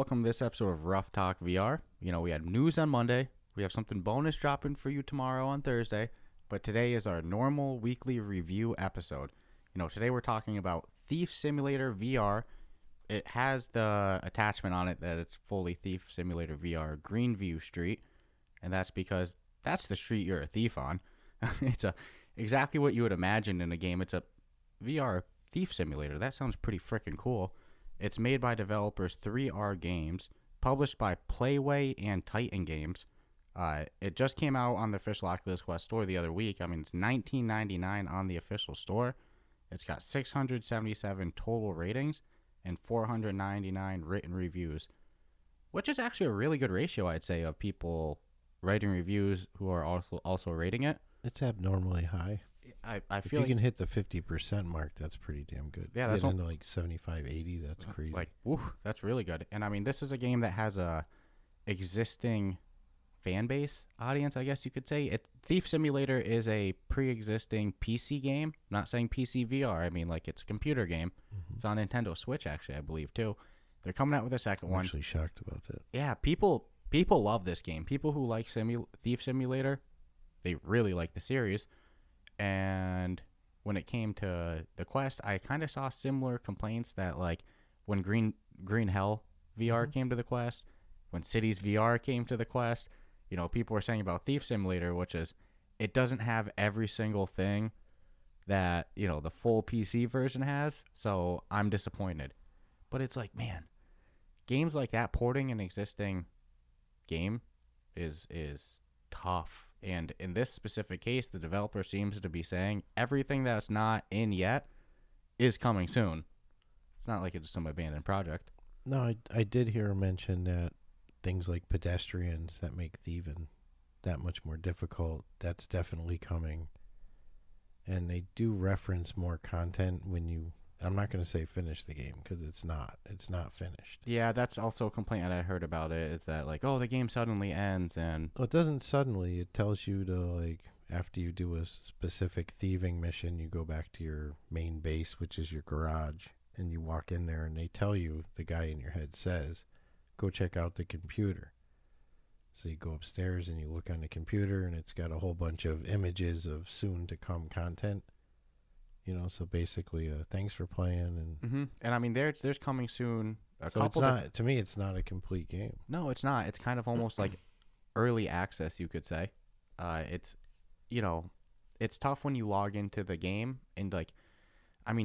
welcome to this episode of Ruff Talk VR. We had news on Monday. We have something bonus dropping for you tomorrow on Thursday. But today is our normal weekly review episode. Today we're talking about Thief Simulator VR. It has the attachment on it that it's fully Thief Simulator VR GreenView Street. And that's because that's the street you're a thief on. It's exactly what you would imagine in a game. It's a VR thief simulator. That sounds pretty freaking cool. It's made by developers 3R Games, published by PlayWay and Titan Games. It just came out on the official Oculus Quest store the other week. It's $19.99 on the official store. It's got 677 total ratings and 499 written reviews, which is actually a really good ratio, I'd say, of people writing reviews who are also rating it. It's abnormally high. I feel if you can hit the 50% mark, that's pretty damn good. Yeah, that's into like 75, 80. That's crazy. That's really good. And this is a game that has a existing fan base audience, I guess you could say. Thief Simulator is a pre-existing PC game. I'm not saying PC VR. It's a computer game. Mm-hmm. It's on Nintendo Switch, actually, I believe, too. They're coming out with a second one. I'm actually shocked about that. Yeah, people love this game. People who like Thief Simulator, they really like the series. And when it came to the Quest, I kind of saw similar complaints that, like, when Green Hell VR came to the Quest, when Cities VR came to the Quest, people were saying about Thief Simulator, which is it doesn't have every single thing that, the full PC version has. So I'm disappointed. But it's like, man, games like that, porting an existing game is tough. And in this specific case, the developer seems to be saying everything that's not in yet is coming soon. It's not like it's some abandoned project. No, I did hear her mention that things like pedestrians that make thieving that much more difficult, that's definitely coming. And they do reference more content when you... I'm not going to say finish the game because it's not finished. Yeah, that's also a complaint that I heard about it. It's that like, oh, the game suddenly ends and... Well, it doesn't suddenly. It tells you to, like, after you do a specific thieving mission, you go back to your main base, which is your garage, and you walk in there and they tell you, the guy in your head says, go check out the computer. So you go upstairs and you look on the computer and it's got a whole bunch of images of soon to come content. So basically, thanks for playing, and there's coming soon. To me, it's not a complete game. No, it's not. It's kind of almost like early access, you could say. It's tough when you log into the game and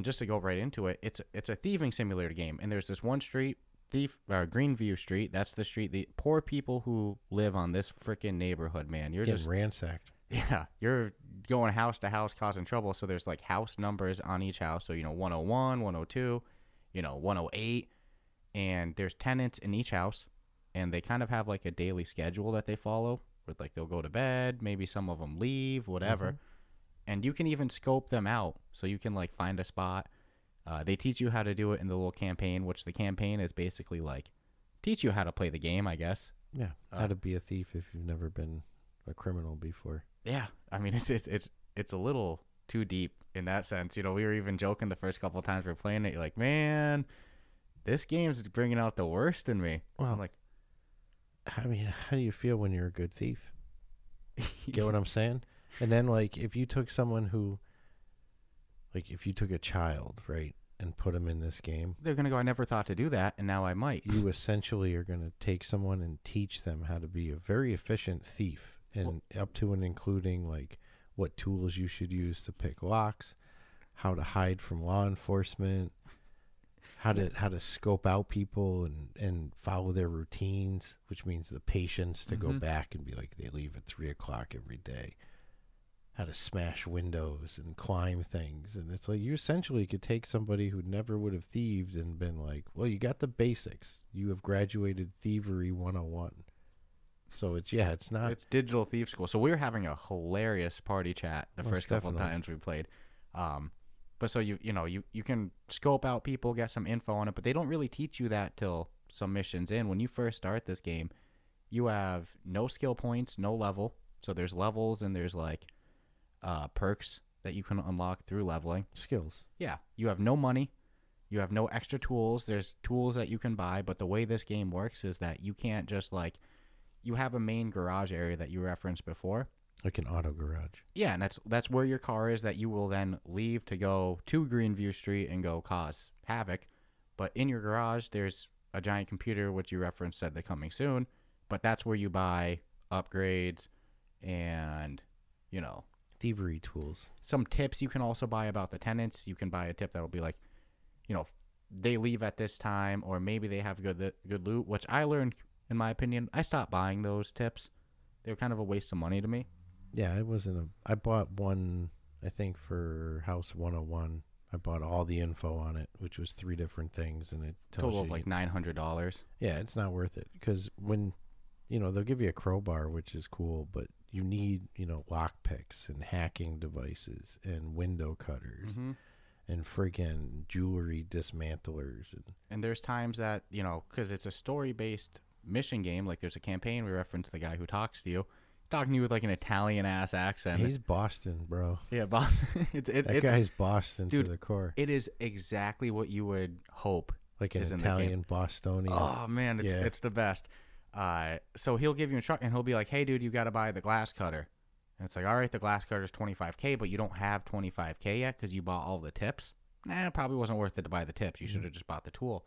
just to go right into it. It's a thieving simulator game, and there's this one street, Greenview Street. That's the street. The poor people who live on this freaking neighborhood, man. You're getting just ransacked. Yeah, you're going house to house causing trouble. So there's like house numbers on each house. So, 101, 102, 108. And there's tenants in each house. And they kind of have like a daily schedule that they follow. Where like they'll go to bed. Maybe some of them leave, whatever. Mm-hmm. And you can even scope them out. So you can like find a spot. They teach you how to do it in the little campaign. Which the campaign is basically like teach you how to play the game, I guess. Yeah, how to be a thief if you've never been a criminal before. Yeah, it's a little too deep in that sense. We were even joking the first couple of times we were playing it. You're like, man, this game's bringing out the worst in me. Well, I'm like, how do you feel when you're a good thief? You get what I'm saying? And then, like, if you took someone who, like, if you took a child, right, and put them in this game, they're gonna go, I never thought to do that, and now I might. You essentially are gonna take someone and teach them how to be a very efficient thief. And up to and including, like, what tools you should use to pick locks, how to hide from law enforcement, how to scope out people and follow their routines, which means the patience to go back and be like, they leave at 3 o'clock every day, how to smash windows and climb things. And it's like you essentially could take somebody who never would have thieved and been like, well, you got the basics. You have graduated Thievery 101. So it's not. It's digital thief school. So we were having a hilarious party chat the first couple of times we played. But so you can scope out people, get some info on it, but they don't really teach you that till some missions in. When you first start this game, you have no skill points, no level. So there's levels and there's like perks that you can unlock through leveling. Skills. Yeah. You have no money. You have no extra tools. There's tools that you can buy, but the way this game works is that you can't just like, you have a main garage area that you referenced before. Like an auto garage. Yeah, and that's where your car is that you will then leave to go to GreenView Street and go cause havoc. But in your garage, there's a giant computer, which you referenced said they're coming soon. But that's where you buy upgrades and, you know, thievery tools. Some tips you can also buy about the tenants. You can buy a tip that will be like, you know, they leave at this time, or maybe they have good loot, which I learned, in my opinion, I stopped buying those tips. They were kind of a waste of money to me. Yeah, it wasn't I bought one, I think, for House 101. I bought all the info on it, which was 3 different things, and it tells total of like $900. Yeah, it's not worth it, because when, you know, they'll give you a crowbar, which is cool, but you need, you know, lock picks and hacking devices and window cutters and freaking jewelry dismantlers. And there's times that, you know, because it's a story-based mission game, like there's a campaign, we reference the guy who talks to you, talking to you with like an Italian-ass accent. He's Boston, bro. Yeah, Boston. That guy's Boston, dude, to the core. It is exactly what you would hope. Like an Italian Bostonian. Oh, man, it's the best. So he'll give you instruction, and he'll be like, hey, dude, you got to buy the glass cutter. And it's like, all right, the glass cutter's $25K, but you don't have $25K yet because you bought all the tips. Nah, it probably wasn't worth it to buy the tips. You should have just bought the tool.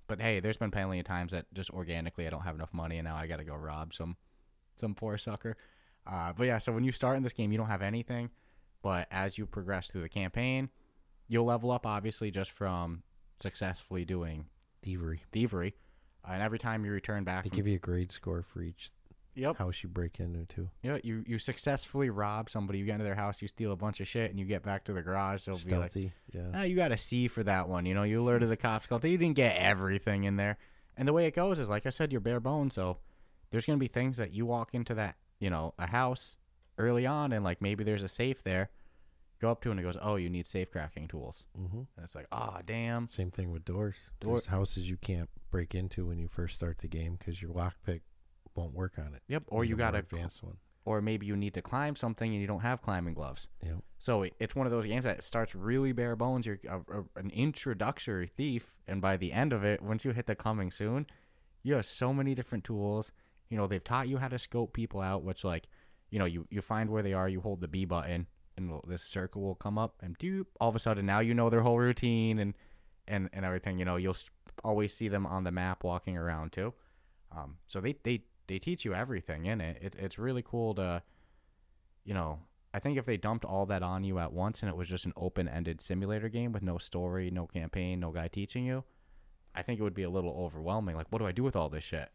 But hey, there's been plenty of times that just organically I don't have enough money, and now I got to go rob some poor sucker. But yeah, so when you start in this game, you don't have anything. But as you progress through the campaign, you'll level up, obviously, just from successfully doing thievery. And every time you return back, they give you a grade score for each house you break into, too. Yeah, you successfully rob somebody. You get into their house, you steal a bunch of shit, and you get back to the garage. They'll Stealthy, be like, you got a C for that one. You know, you alerted the cops. You didn't get everything in there. And the way it goes is, like I said, you're bare bones. So there's going to be things that you walk into that, you know, a house early on, and like maybe there's a safe there. Go up to it and it goes, oh, you need safe cracking tools. And it's like, oh, damn. Same thing with doors. There's houses you can't break into when you first start the game because your lockpick won't work on it. Yep. Or you got to advanced one. Or maybe you need to climb something and you don't have climbing gloves. Yep. So it's one of those games that starts really bare bones. You're an introductory thief, and by the end of it, once you hit the coming soon, you have so many different tools. You know, they've taught you how to scope people out, which, like, you know, you find where they are, you hold the B button, and this circle will come up, and all of a sudden now you know their whole routine and everything. You know, you'll always see them on the map walking around too. So they teach you everything in it. It's really cool to, you know, I think if they dumped all that on you at once and it was just an open-ended simulator game with no story, no campaign, no guy teaching you, I think it would be a little overwhelming. Like, what do I do with all this shit?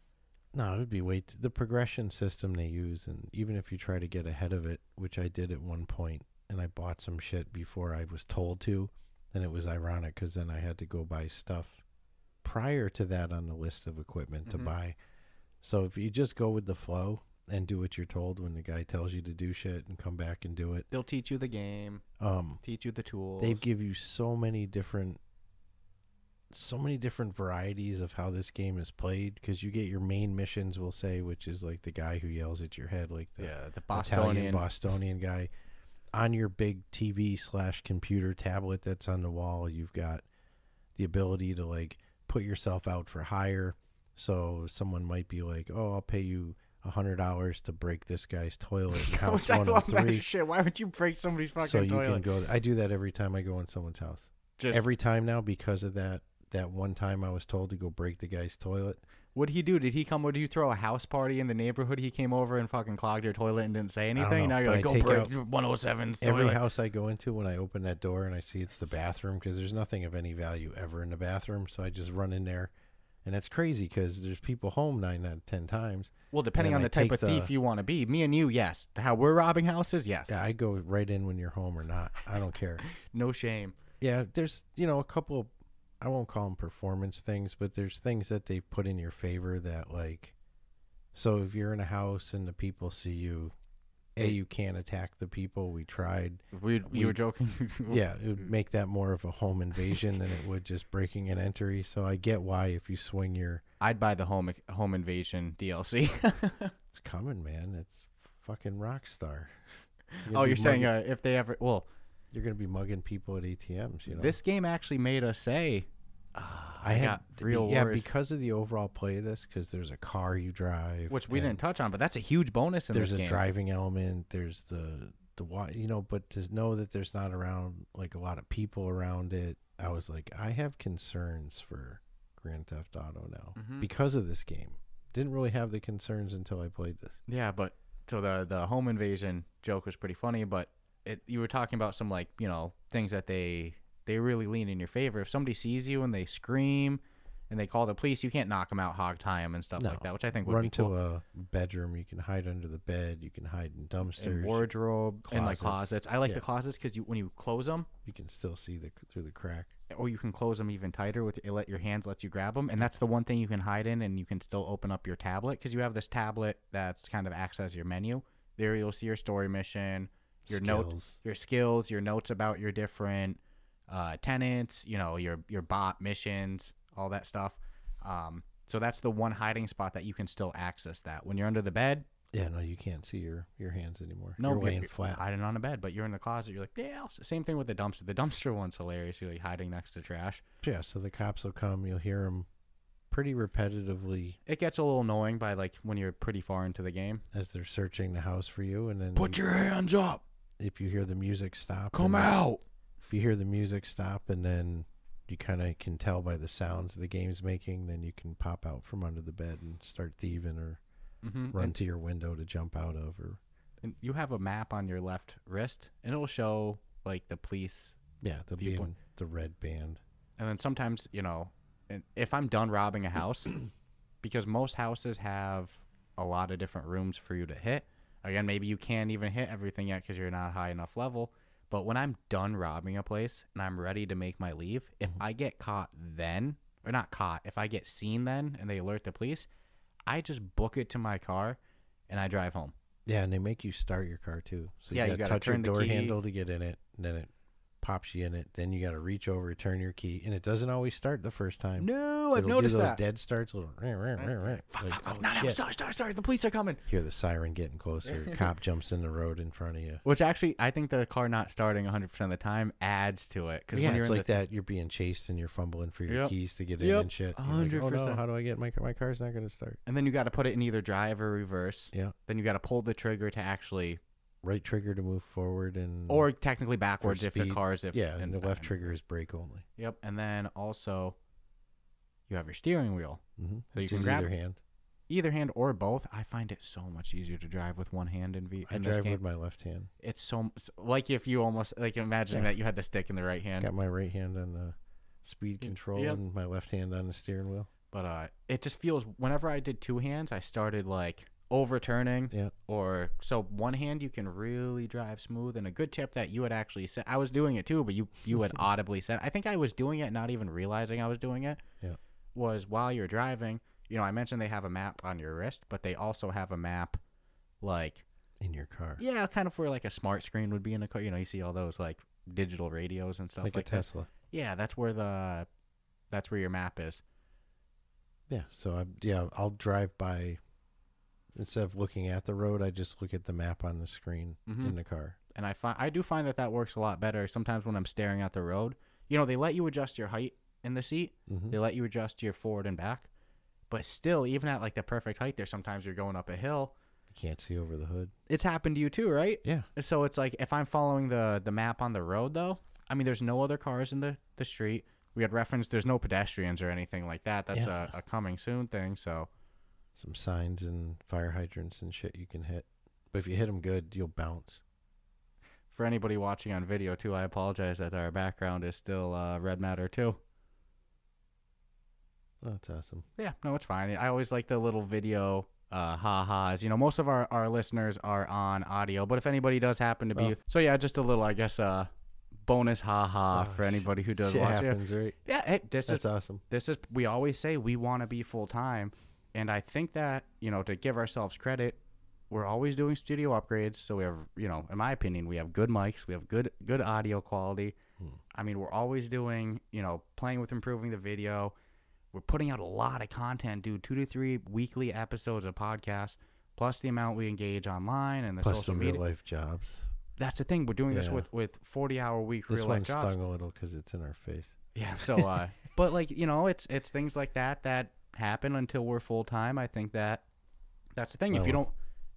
No, it would be the progression system they use, and even if you try to get ahead of it, which I did at one point, and I bought some shit before I was told to, and it was ironic because then I had to go buy stuff prior to that on the list of equipment to buy. So if you just go with the flow and do what you're told when the guy tells you to do shit and come back and do it, they'll teach you the game, teach you the tools. They give you so many different varieties of how this game is played, because you get your main missions, we'll say, which is like the guy who yells at your head, like the Bostonian guy. On your big TV/computer tablet that's on the wall, you've got the ability to like put yourself out for hire. So someone might be like, oh, I'll pay you $100 to break this guy's toilet in house 103. I love that shit. Why would you break somebody's fucking toilet? So you can go. I do that every time I go in someone's house. Every time now, because of that one time I was told to go break the guy's toilet. What did he do? Did you throw a house party in the neighborhood? He came over and fucking clogged your toilet and didn't say anything? Now you're like, go break 107's toilet. Every house I go into, when I open that door and I see it's the bathroom, because there's nothing of any value ever in the bathroom, so I just run in there. And it's crazy because there's people home 9 out of 10 times. Well, depending on the type of thief you want to be. Me and you, yes. How we're robbing houses, yes. Yeah, I go right in when you're home or not. I don't care. No shame. Yeah, there's, you know, a couple of, I won't call them performance things, but there's things that they put in your favor that, like, so if you're in a house and the people see you, you can't attack the people. We tried. You were joking? Yeah, it would make that more of a home invasion than it would just breaking an entry. So I get why if you swing your... I'd buy the home invasion DLC. It's coming, man. It's fucking Rockstar. You're saying if they ever... Well... You're going to be mugging people at ATMs, you know. This game actually made us say, I got real yeah, words. because of the overall play of this, because there's a car you drive. Which we didn't touch on, but that's a huge bonus in this game. There's a driving element. There's the you know, but to know that there's not around like a lot of people around it, I was like, I have concerns for Grand Theft Auto now because of this game. Didn't really have the concerns until I played this. Yeah, but so the home invasion joke was pretty funny, but you were talking about some, like, you know, things that they really lean in your favor. If somebody sees you and they scream and they call the police, you can't knock them out, hog tie them and stuff like that, which I think would be cool. Run to a bedroom. You can hide under the bed. You can hide in dumpsters. In wardrobe, closets. and like closets. I like the closets because when you close them, you can still see through the crack. Or you can close them even tighter with your hands lets you grab them, and that's the one thing you can hide in, and you can still open up your tablet because you have this tablet that's kind of acts as your menu. There you'll see your story mission, your notes, your skills, your notes about your different tenants, you know, your bot missions, all that stuff. So that's the one hiding spot that you can still access that. When you're under the bed, yeah, no, you can't see your hands anymore. No, you're laying flat. Hiding on a bed, but you're in the closet. You're like, yeah. Same thing with the dumpster. The dumpster one's hilarious. You're like hiding next to trash. Yeah, so the cops will come. You'll hear them pretty repetitively. It gets a little annoying by like when you're pretty far into the game as they're searching the house for you, and then put your hands up. If you hear the music stop, come out. If you hear the music stop, and then you kind of can tell by the sounds the game's making, then you can pop out from under the bed and start thieving or run to your window to jump out of. And you have a map on your left wrist, and it'll show like the police. Yeah, they'll be in the red band. And then sometimes, you know, if I'm done robbing a house, because most houses have a lot of different rooms for you to hit. Again, maybe you can't even hit everything yet because you're not high enough level. But when I'm done robbing a place and I'm ready to make my leave, if I get caught then, or not caught, if I get seen then and they alert the police, I just book it to my car and I drive home. Yeah, and they make you start your car too. So you got to touch turn your door the key handle to get in it, and then it pops you in it. Then you got to reach over, turn your key, and it doesn't always start the first time. No, I've noticed that. It'll do those dead starts. Little Start. The police are coming. Hear the siren getting closer. Cop jumps in the road in front of you. Which actually, I think the car not starting 100% of the time adds to it. Yeah, when you're it's like that. You're being chased and you're fumbling for your keys to get in and shit. 100%. Like, oh no, how do I get my car's not going to start? And then you got to put it in either drive or reverse. Yeah. Then you got to pull the trigger to actually. Right trigger to move forward or technically backwards if the car's and the left trigger is brake only. Yep, and then also you have your steering wheel, so you can grab either hand or both. I find it so much easier to drive with one hand I drive with my left hand. It's so like if you almost like imagining that you had the stick in the right hand. Got my right hand on the speed control and my left hand on the steering wheel. But it just feels whenever I did two hands, I started like overturning or so one hand you can really drive smooth. And a good tip that you had actually said, I was doing it too, but you had audibly said, I think I was doing it not even realizing I was doing it, was while you're driving, you know, I mentioned they have a map on your wrist, but they also have a map like in your car. Yeah, kind of where like a smart screen would be in a car. You know, you see all those like digital radios and stuff like a Tesla. Yeah, that's where your map is. Yeah, so I'll drive by. Instead of looking at the road, I just look at the map on the screen in the car. And I do find that works a lot better sometimes when I'm staring at the road. You know, they let you adjust your height in the seat. They let you adjust your forward and back. But still, even at like the perfect height there, sometimes you're going up a hill. You can't see over the hood. It's happened to you too, right? Yeah. So it's like if I'm following the map on the road, though, I mean, there's no other cars in the street. We had referenced there's no pedestrians or anything like that. That's a coming soon thing, so... Some signs and fire hydrants and shit you can hit. But if you hit them good, you'll bounce. For anybody watching on video, too, I apologize that our background is still red matter, too. Oh, that's awesome. Yeah, no, it's fine. I always like the little video ha-has. You know, most of our listeners are on audio, but if anybody does happen to be... So, yeah, just a little, I guess, bonus ha-ha for anybody who does watch happens, it. Right? Yeah, hey, that's awesome. We always say we want to be full-time. And I think that, you know, to give ourselves credit, we're always doing studio upgrades. So we have, you know, in my opinion, we have good mics. We have good audio quality. I mean, we're always doing, you know, playing with improving the video. We're putting out a lot of content, dude. 2 to 3 weekly episodes of podcasts, plus the amount we engage online and the plus social the media. Real life jobs. that's the thing. We're doing this with 40-hour week this real one life jobs. stung a little because it's in our face. Yeah. So, but like, you know, it's things like that happen until we're full time. I think that's the thing. If you don't,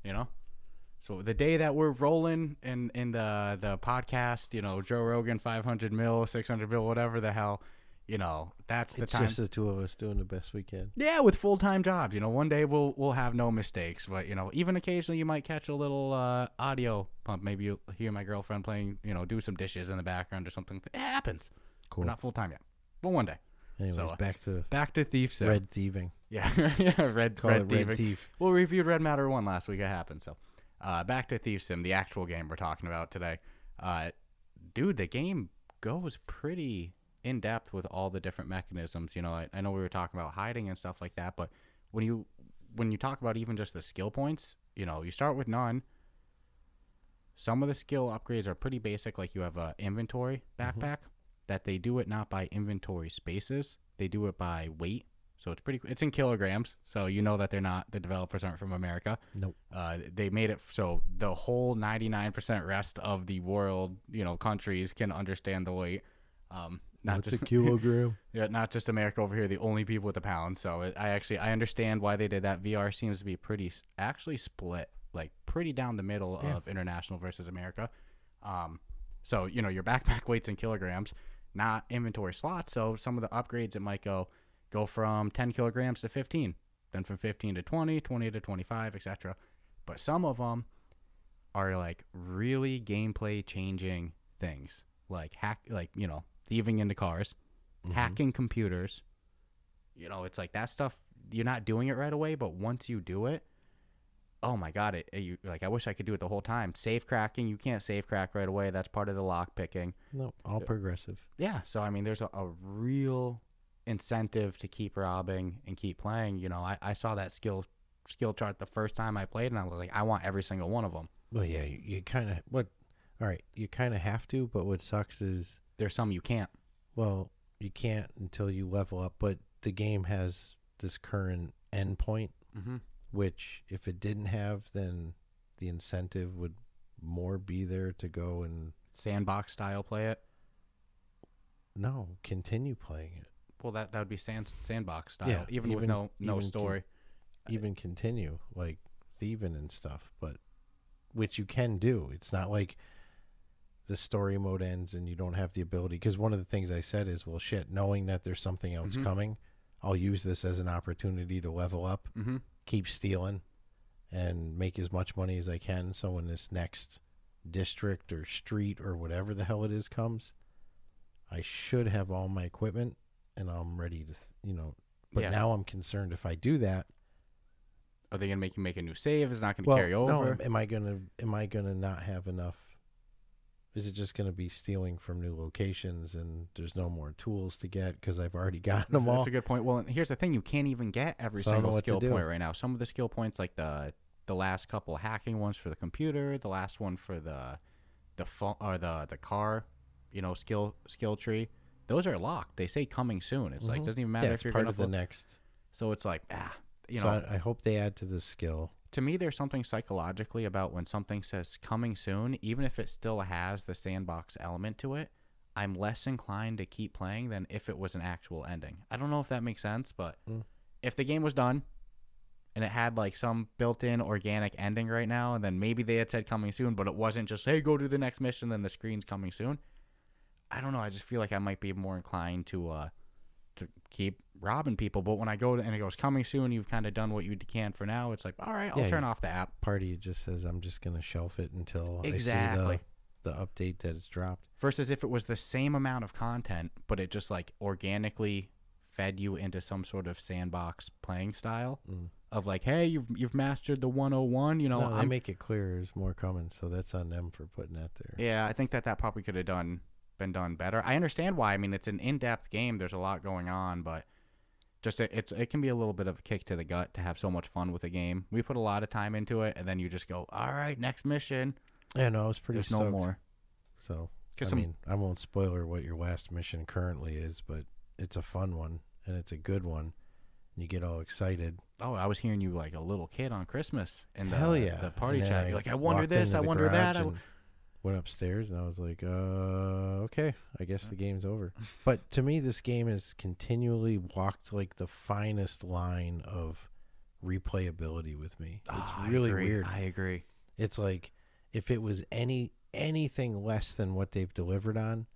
you know, so the day that we're rolling in the podcast, you know, Joe Rogan 500 mil, 600 mil, whatever the hell, you know, that's the time. It's just the two of us doing the best we can. Yeah, with full-time jobs. You know, one day we'll have no mistakes, but you know, even occasionally you might catch a little audio bump. Maybe you hear my girlfriend playing, you know, do some dishes in the background or something. It happens. Cool. We're not full-time yet, but one day. Anyways, So, back to Thief Sim. red thieving. Yeah, yeah, red Red thieving. Thief. Well, we reviewed Red Matter 1 last week. It happened. So, back to Thief Sim, the actual game we're talking about today. Dude, the game goes pretty in depth with all the different mechanisms. You know, I know we were talking about hiding and stuff like that, but when you talk about even just the skill points, you know, you start with none. Some of the skill upgrades are pretty basic, like you have a inventory backpack that they do it not by inventory spaces, they do it by weight. So it's in kilograms, so you know that the developers aren't from America. Nope. They made it so the whole 99% rest of the world, you know, countries can understand the weight. Not What's just a kilogram? Yeah, not just America over here, the only people with a pound. So I understand why they did that. VR seems to be actually split, like pretty down the middle of international versus America. So, you know, your backpack weight's in kilograms, not inventory slots. So some of the upgrades, it might go from 10 kilograms to 15, then from 15 to 20, 20 to 25, etc. But some of them are like really gameplay changing things, like you know, thieving into cars, hacking computers. You know, it's like that stuff. You're not doing it right away, but once you do it, oh my god, I wish I could do it the whole time. Safe cracking, you can't safe crack right away. That's part of the lock picking. No, all progressive. Yeah, so I mean, there's a real incentive to keep robbing and keep playing. You know, I saw that skill chart the first time I played, and I was like, I want every single one of them. Well, yeah, you kind of all right, you kind of have to, but what sucks is there's some you can't. Well, you can't until you level up, but the game has this current endpoint, which if it didn't have, then the incentive would more be there to go and sandbox style play it. No, continue playing it. Well, that would be sandbox style, even with no story. Even continue like thieving and stuff, but which you can do. It's not like the story mode ends and you don't have the ability. Because one of the things I said is, well, shit, knowing that there's something else coming, I'll use this as an opportunity to level up, keep stealing, and make as much money as I can. So when this next district or street or whatever the hell it is comes, I should have all my equipment and I'm ready to, you know. But now I'm concerned if I do that. Are they gonna make you make a new save? It's not gonna carry over. No, am I gonna not have enough? Is it just gonna be stealing from new locations and there's no more tools to get because I've already gotten them all? That's a good point. Well, and here's the thing: you can't even get every single skill point right now. Some of the skill points, like the last couple hacking ones for the computer, the last one for the phone or the car, you know, skill tree. Those are locked. They say coming soon. It's like doesn't even matter if you're part of the next. So it's like you so know. I hope they add to this skill. To me, there's something psychologically about when something says coming soon, even if it still has the sandbox element to it, I'm less inclined to keep playing than if it was an actual ending. I don't know if that makes sense, but if the game was done and it had like some built-in organic ending right now, and then maybe they had said coming soon, but it wasn't just, hey, go to the next mission, then the screen's coming soon. I don't know. I just feel like I might be more inclined to keep robbing people. But when I go and it goes coming soon, you've kind of done what you can for now. It's like, all right, I'll turn off the app. Party just says I'm just going to shelf it until I see the update that it's dropped. Versus if it was the same amount of content, but it just like organically fed you into some sort of sandbox playing style of like, hey, you've mastered the 101. You know, no, I make it clear there's more coming, so that's on them for putting that there. Yeah, I think that probably could have been done better. I understand why. I mean, it's an in-depth game. There's a lot going on, but just it can be a little bit of a kick to the gut to have so much fun with a game. We put a lot of time into it, and then you just go, all right, next mission. Yeah, no, I was pretty stoked. There's no more. So, I mean, I won't spoiler what your last mission currently is, but it's a fun one, and it's a good one. You get all excited. Oh, I was hearing you like a little kid on Christmas in the Hell yeah. the party chat. You're like, I wonder this, I wonder that. went upstairs, and I was like, okay, I guess the game's over. But to me, this game has continually walked like the finest line of replayability with me. It's really weird. I agree. It's like if it was anything less than what they've delivered on,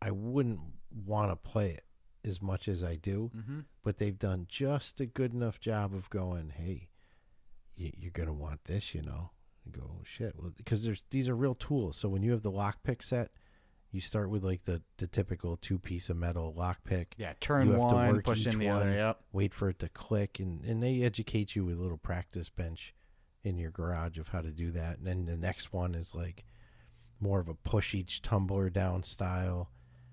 I wouldn't want to play it as much as I do. Mm-hmm. But they've done just a good enough job of going, hey, you're going to want this, you know. You go, oh, shit. Well, because these are real tools. So when you have the lockpick set, you start with like the typical 2-piece of metal lockpick. Yeah, turn one, push in the other, yep. Wait for it to click, and they educate you with a little practice bench in your garage of how to do that. And then the next one is like more of a push each tumbler down style.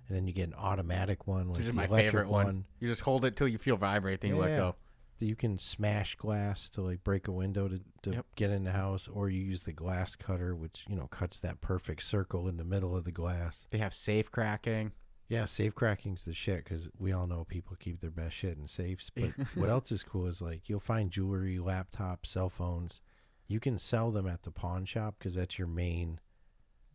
And then you get an automatic one. Like this is my favorite one. You just hold it till you feel vibrate, then you let go. You can smash glass to like break a window to get in the house, or you use the glass cutter, which, you know, cuts that perfect circle in the middle of the glass. They have safe cracking. Yeah, safe cracking's the shit, because we all know people keep their best shit in safes. But what else is cool is like you'll find jewelry, laptops, cell phones. You can sell them at the pawn shop because that's your main.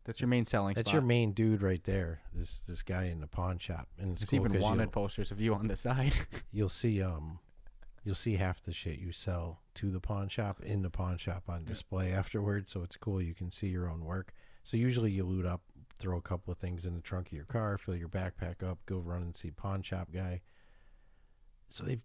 That's your main selling spot. That's your main dude right there. This guy in the pawn shop, and it's There's cool even wanted posters of you on the side. You'll see half the shit you sell to the pawn shop in the pawn shop on display afterwards. So it's cool. You can see your own work. So usually you loot up, throw a couple of things in the trunk of your car, fill your backpack up, go run and see pawn shop guy. So they've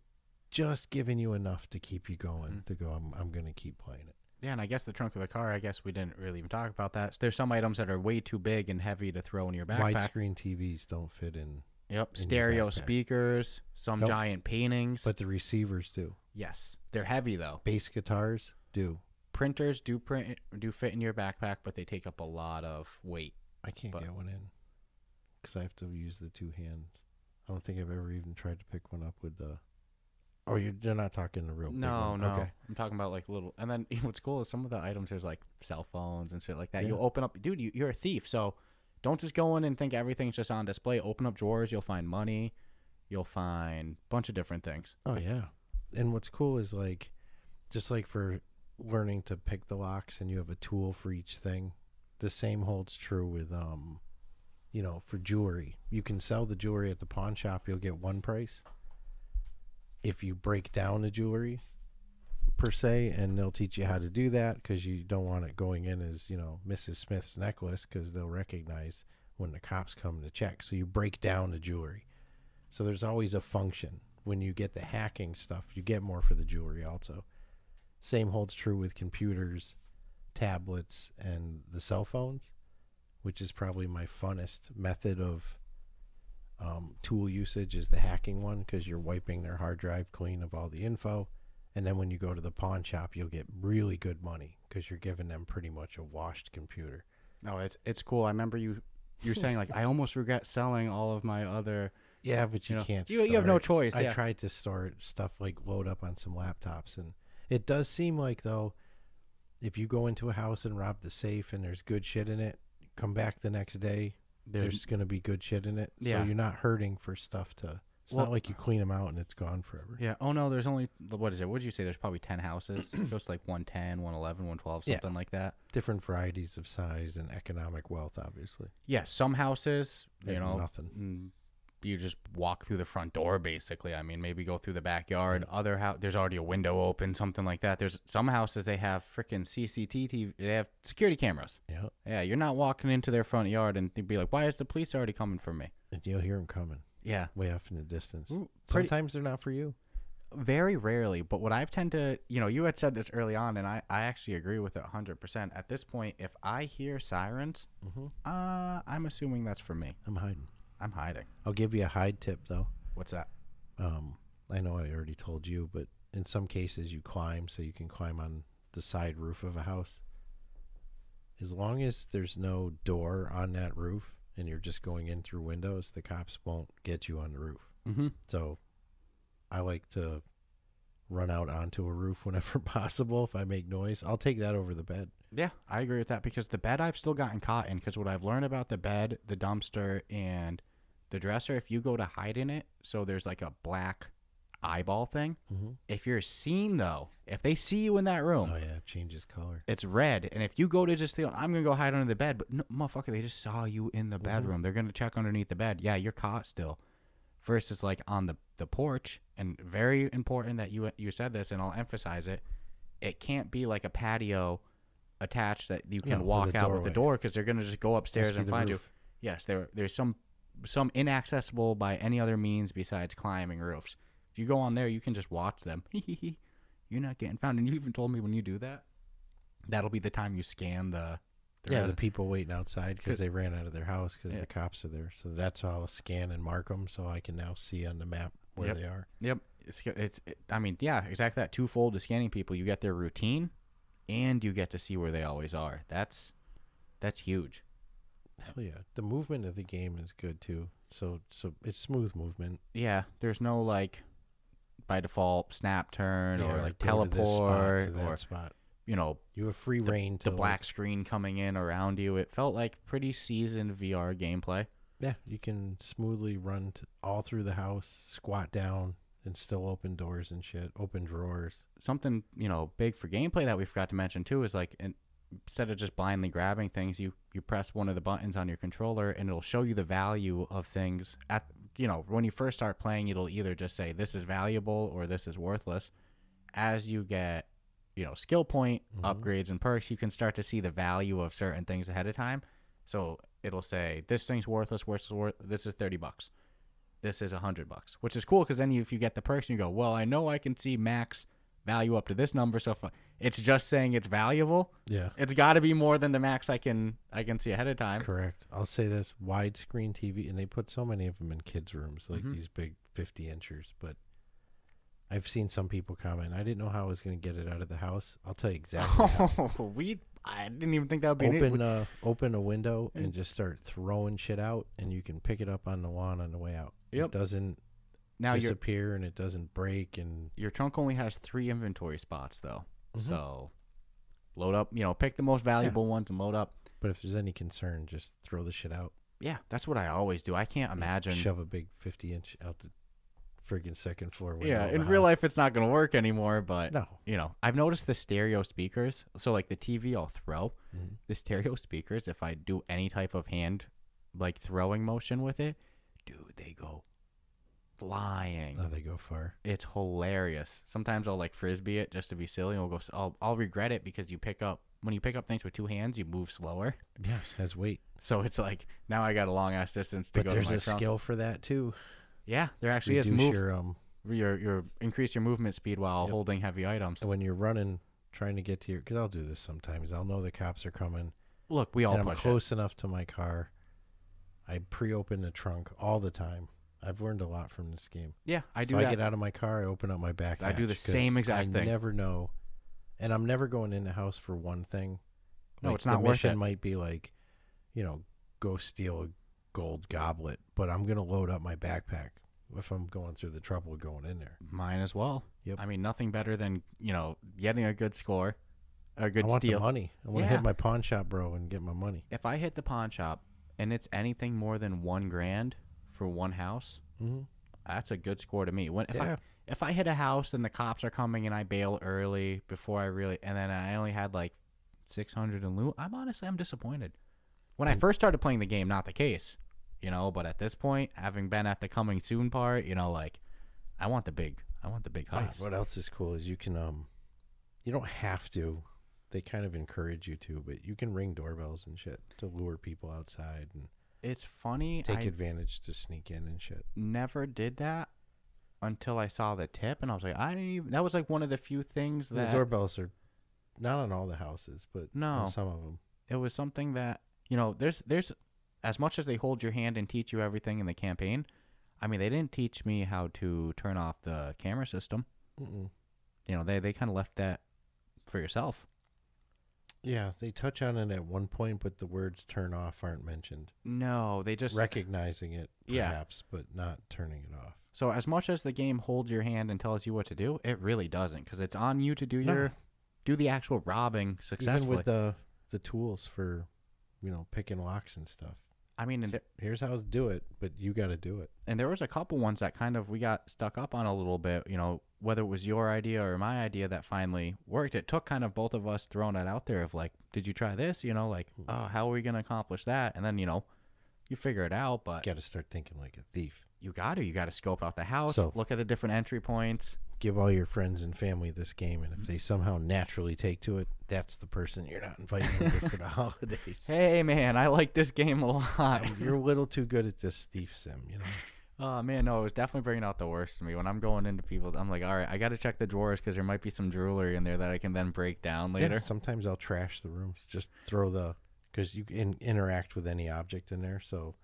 just given you enough to keep you going, to go, I'm going to keep playing it. Yeah, and I guess the trunk of the car, I guess we didn't really even talk about that. There's some items that are way too big and heavy to throw in your backpack. Widescreen TVs don't fit in. Yep, stereo speakers, some giant paintings. But the receivers do. Yes, they're heavy though. Bass guitars do. Printers do fit in your backpack, but they take up a lot of weight. I can't get one in because I have to use the two hands. I don't think I've ever even tried to pick one up with the... Oh, you're not talking the real big one. No. Okay. I'm talking about like little... And then what's cool is some of the items, there's like cell phones and shit like that. Yeah. You'll open up... Dude, you're a thief, so don't just go in and think everything's just on display. Open up drawers. You'll find money. You'll find a bunch of different things. Oh, yeah. And what's cool is like... Just like for learning to pick the locks and you have a tool for each thing, the same holds true with, you know, for jewelry. You can sell the jewelry at the pawn shop. You'll get one price. If you break down the jewelry per se, and they'll teach you how to do that because you don't want it going in as, you know, Mrs. Smith's necklace, because they'll recognize when the cops come to check. So you break down the jewelry. So there's always a function. When you get the hacking stuff, you get more for the jewelry also. Same holds true with computers, tablets, and the cell phones, which is probably my funnest method of tool usage, is the hacking one, because you're wiping their hard drive clean of all the info. And then when you go to the pawn shop, you'll get really good money because you're giving them pretty much a washed computer. No, it's cool. I remember you're saying like, I almost regret selling all of my other... Yeah, but you can't. You have no choice. I tried to store stuff like load up on some laptops, and it does seem like, though, if you go into a house and rob the safe and there's good shit in it, come back the next day, there's going to be good shit in it. Yeah. So you're not hurting for stuff to... It's not like you clean them out and it's gone forever. Yeah. Oh, no, there's only... What is it? What did you say? There's probably 10 houses. It goes to like 110, 111, 112, something like that. Different varieties of size and economic wealth, obviously. Yeah, some houses, you know... Nothing. You just walk through the front door, basically. I mean, maybe go through the backyard. Other house, there's already a window open, something like that. There's some houses, they have freaking CCTV. They have security cameras. Yeah. Yeah, you're not walking into their front yard and they'd be like, "Why is the police already coming for me?" And you'll hear them coming. Yeah. Way off in the distance. Sometimes they're not for you. Very rarely. But what I've tend to, you know, you had said this early on, and I actually agree with it 100%. At this point, if I hear sirens, I'm assuming that's for me. I'm hiding. I'll give you a hide tip, though. What's that? I know I already told you, but in some cases you climb, so you can climb on the side roof of a house. As long as there's no door on that roof and you're just going in through windows, the cops won't get you on the roof. Mm-hmm. So I like to run out onto a roof whenever possible. If I make noise, I'll take that over the bed. Yeah, I agree with that, because the bed I've still gotten caught in, because what I've learned about the bed, the dumpster, and the dresser, if you go to hide in it, so there's like a black eyeball thing. Mm-hmm. If you're seen, though, if they see you in that room, Oh yeah, it changes color. it's red. And if you go to just, I'm going to go hide under the bed. But no, motherfucker, they just saw you in the bedroom. They're going to check underneath the bed. Yeah, you're caught still. First, it's like on the porch. And very important that you said this, and I'll emphasize it. It can't be like a patio attached that you can walk out with the door, because they're going to just go upstairs and find you. Yes, there's some inaccessible by any other means besides climbing roofs. If you go on there, you can just watch them. You're not getting found. And you even told me when you do that, that'll be the time you scan the the people waiting outside because they ran out of their house because the cops are there. So that's how I'll scan and mark them, so I can now see on the map where they are. Yep. I mean, yeah, exactly that. Twofold to scanning people. You get their routine, and you get to see where they always are. That's huge. Hell yeah. The movement of the game is good too. So it's smooth movement. Yeah, there's no like by default snap turn or like go teleport to that or spot. You have free reign to the black screen coming in around you. It felt like pretty seasoned VR gameplay. Yeah, you can smoothly run all through the house, squat down, and still open doors and shit, open drawers. Something, big for gameplay that we forgot to mention too is like instead of just blindly grabbing things, you press one of the buttons on your controller and it'll show you the value of things. When you first start playing, it'll either just say this is valuable or this is worthless. As you get, skill point upgrades and perks, you can start to see the value of certain things ahead of time. So it'll say this thing's worthless, this is $30. This is $100, which is cool because then if you get the perks and you go, well, I know I can see max value up to this number, so it's just saying it's valuable. Yeah, it's got to be more than the max I can see ahead of time. Correct. I'll say this: widescreen TV, and they put so many of them in kids' rooms, like these big 50-inchers. But I've seen some people comment, I didn't know how I was going to get it out of the house. I'll tell you exactly. I didn't even think that would be open a window and just start throwing shit out, and you can pick it up on the lawn on the way out. Yep. It doesn't disappear and it doesn't break. And your trunk only has 3 inventory spots though, so load up. Pick the most valuable ones and load up. But if there's any concern, just throw the shit out. Yeah, that's what I always do. I can't imagine shove a big 50-inch out the friggin' second floor window. Yeah, in real life it's not going to work anymore, but no. I've noticed the stereo speakers. So like the TV I'll throw, the stereo speakers, if I do any type of hand like throwing motion with it, dude, they go flying. Oh, they go far. It's hilarious. Sometimes I'll like frisbee it just to be silly, and I'll regret it because when you pick up things with 2 hands, you move slower. Yeah, it has weight. So it's like now I got a long ass distance to go. But there's to my a skill for that too. Yeah, there actually is. Your increase your movement speed while holding heavy items. And when you're running, trying to get to because I'll do this sometimes. I'll know the cops are coming. Look, we all. And I'm close enough to my car. I pre-open the trunk all the time. I've learned a lot from this game. Yeah, I do. So I get out of my car, I open up my back hatch. I do the same exact thing. I never know, and I'm never going in the house for one thing. No, it's not worth it. The mission might be like, go steal a gold goblet, but I'm gonna load up my backpack if I'm going through the trouble of going in there. Mine as well. Yep. I mean, nothing better than getting a good score, a good steal. I want the money. I want to hit my pawn shop, bro, and get my money. If I hit the pawn shop and it's anything more than $1,000 for one house, that's a good score to me. If I hit a house and the cops are coming and I bail early and then I only had like 600 in loot, I'm disappointed. When I first started playing the game, not the case, but at this point, having been at the coming soon part, I want the big heist. What else is cool is you can you don't have to. They kind of encourage you to, but you can ring doorbells and shit to lure people outside and it's funny. Take advantage to sneak in and shit. Never did that until I saw the tip, and I was like, that was like one of the few things that... The doorbells are not on all the houses, but on some of them. It was something that, there's as much as they hold your hand and teach you everything in the campaign, I mean, they didn't teach me how to turn off the camera system. They kind of left that for yourself. Yeah, they touch on it at one point, but the words turn off aren't mentioned. No, they just... Recognizing it, perhaps, but not turning it off. So as much as the game holds your hand and tells you what to do, it really doesn't, because it's on you to do the actual robbing successfully. Even with the tools for, picking locks and stuff. I mean, and Here's how to do it, but you got to do it. and there was a couple ones that kind of we got stuck up on a little bit, you know, whether it was your idea or my idea that finally worked. It took kind of both of us throwing it out there of like, did you try this? You know, like, oh, how are we going to accomplish that? And then, you know, you figure it out, but You got to start thinking like a thief. you got to scope out the house, So- look at the different entry points. Give all your friends and family this game, and if they somehow naturally take to it, that's the person you're not inviting over for the holidays. Hey, man, I like this game a lot. You're a little too good at this thief sim, you know. Oh, man, no, it was definitely bringing out the worst in me. When I'm going into people's, I'm like, all right, I got to check the drawers because there might be some jewelry in there that I can then break down later. Yeah, sometimes I'll trash the rooms. Just throw because you can interact with any object in there. So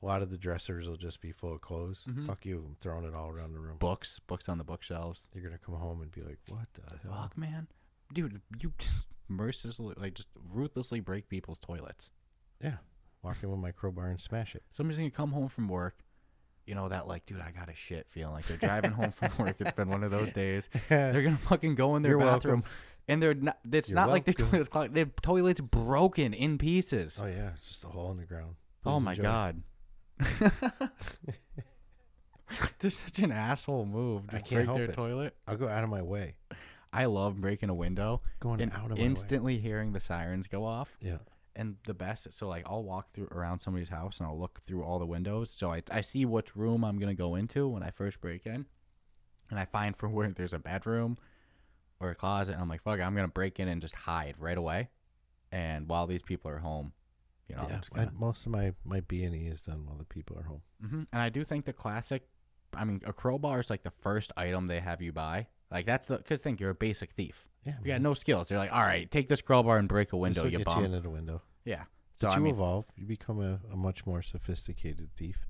a lot of the dressers will just be full of clothes. Fuck you, I'm throwing it all around the room. Books on the bookshelves. You're gonna come home and be like, "What the hell?" Fuck, man, dude, you just mercilessly, like, just ruthlessly break people's toilets. Yeah, walk in with my crowbar and smash it. Somebody's gonna come home from work, you know, that like, dude, I got a shit feeling like they're driving home from work. It's been one of those days. They're gonna fucking go in their You're bathroom, welcome. and they're not. It's You're not like welcome. their toilet's broken in pieces. Oh yeah, it's just a hole in the ground. Oh Please my enjoy. god. They're such an asshole move to I can't break help their it. toilet. I'll go out of my way. I love breaking a window Going and out of my way. instantly hearing the sirens go off. Yeah. And the best, so like I'll walk through around somebody's house and I'll look through all the windows. So I see which room I'm going to go into when I first break in. And I find for where there's a bedroom or a closet. And I'm like, fuck it, I'm going to break in and just hide right away. And while these people are home, you know. I'm Yeah, just gonna... most of my B&E is done while the people are home. And I do think the classic, I mean, a crowbar is like the first item they have you buy. Like that's because think you're a basic thief. Yeah, You got no skills. They're like, all right, take this crowbar and break a window. window, you Get bum. you into the window. Yeah. So But I you mean, evolve. You become a much more sophisticated thief.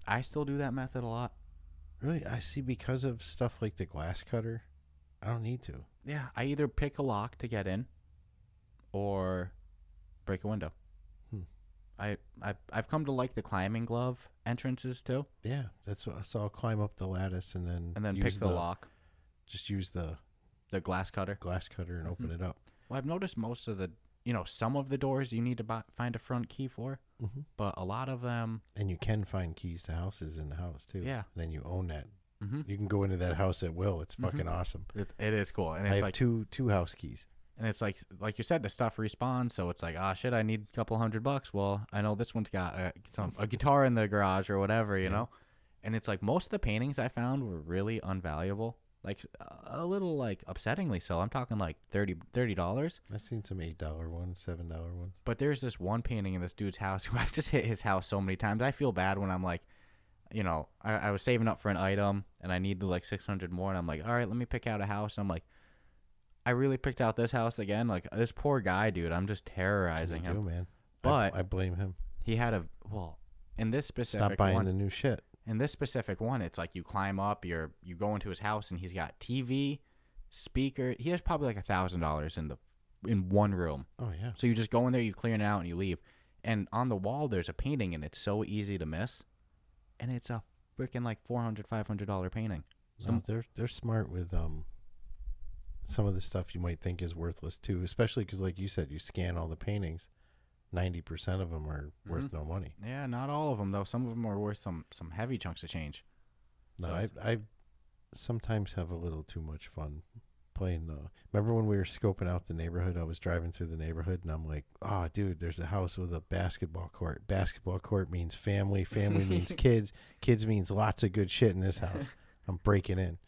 I still do that method a lot. Really, I see because of stuff like the glass cutter, I don't need to. Yeah, I either pick a lock to get in, or break a window. I've come to like the climbing glove entrances too, Yeah, that's what. So I'll climb up the lattice and then pick use the lock, Just use the glass cutter. glass cutter and open it up. Well, I've noticed most of the, some of the doors you need to find a front key for, but a lot of them, And you can find keys to houses in the house too. Yeah. And then you own that. Mhm. You can go into that house at will. It's fucking awesome. it is cool, and I it's have like two house keys. And it's like you said, the stuff respawns. So it's like, oh shit, I need a couple $100. Well, I know this one's got a guitar in the garage or whatever, you know. And it's like most of the paintings I found were really unvaluable, like a little like upsettingly so. I'm talking like $30. I've seen some $8 ones, $7 ones. But there's this one painting in this dude's house who I've just hit his house so many times. I feel bad when I'm like, I was saving up for an item and I need like 600 more, and I'm like, all right, let me pick out a house. And I'm like, I really picked out this house again. Like this poor guy, dude. I'm just terrorizing him. Man. But I blame him. he had in this specific Stop buying one, the new shit. in this specific one, it's like you climb up, you go into his house, and he's got TV, speaker. He has probably like $1,000 in one room. Oh yeah. So you just go in there, you clear it out, and you leave. And on the wall, there's a painting, and it's so easy to miss. And it's a freaking like $400, $500 painting. No, they're smart with some of the stuff you might think is worthless too, especially because like you said, you scan all the paintings. 90% of them are worth no money. Yeah, not all of them though. Some of them are worth some heavy chunks of change. No, So- I sometimes have a little too much fun playing the. Remember when we were scoping out the neighborhood? I was driving through the neighborhood and I'm like, oh, dude, there's a house with a basketball court. Basketball court means family. Family means kids. Kids means lots of good shit in this house. I'm breaking in.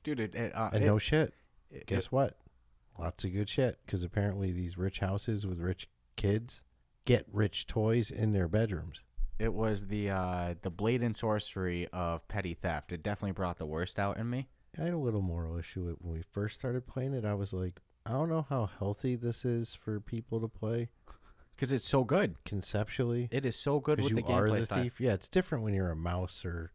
Dude, No shit. Guess what? Lots of good shit. Because apparently these rich houses with rich kids get rich toys in their bedrooms. It was the blade and sorcery of petty theft. It definitely brought the worst out in me. I had a little moral issue with when we first started playing it. I was like, I don't know how healthy this is for people to play. Because it's so good. Conceptually. It is so good with you the are gameplay the style. thief. Yeah, it's different when you're a mouse or,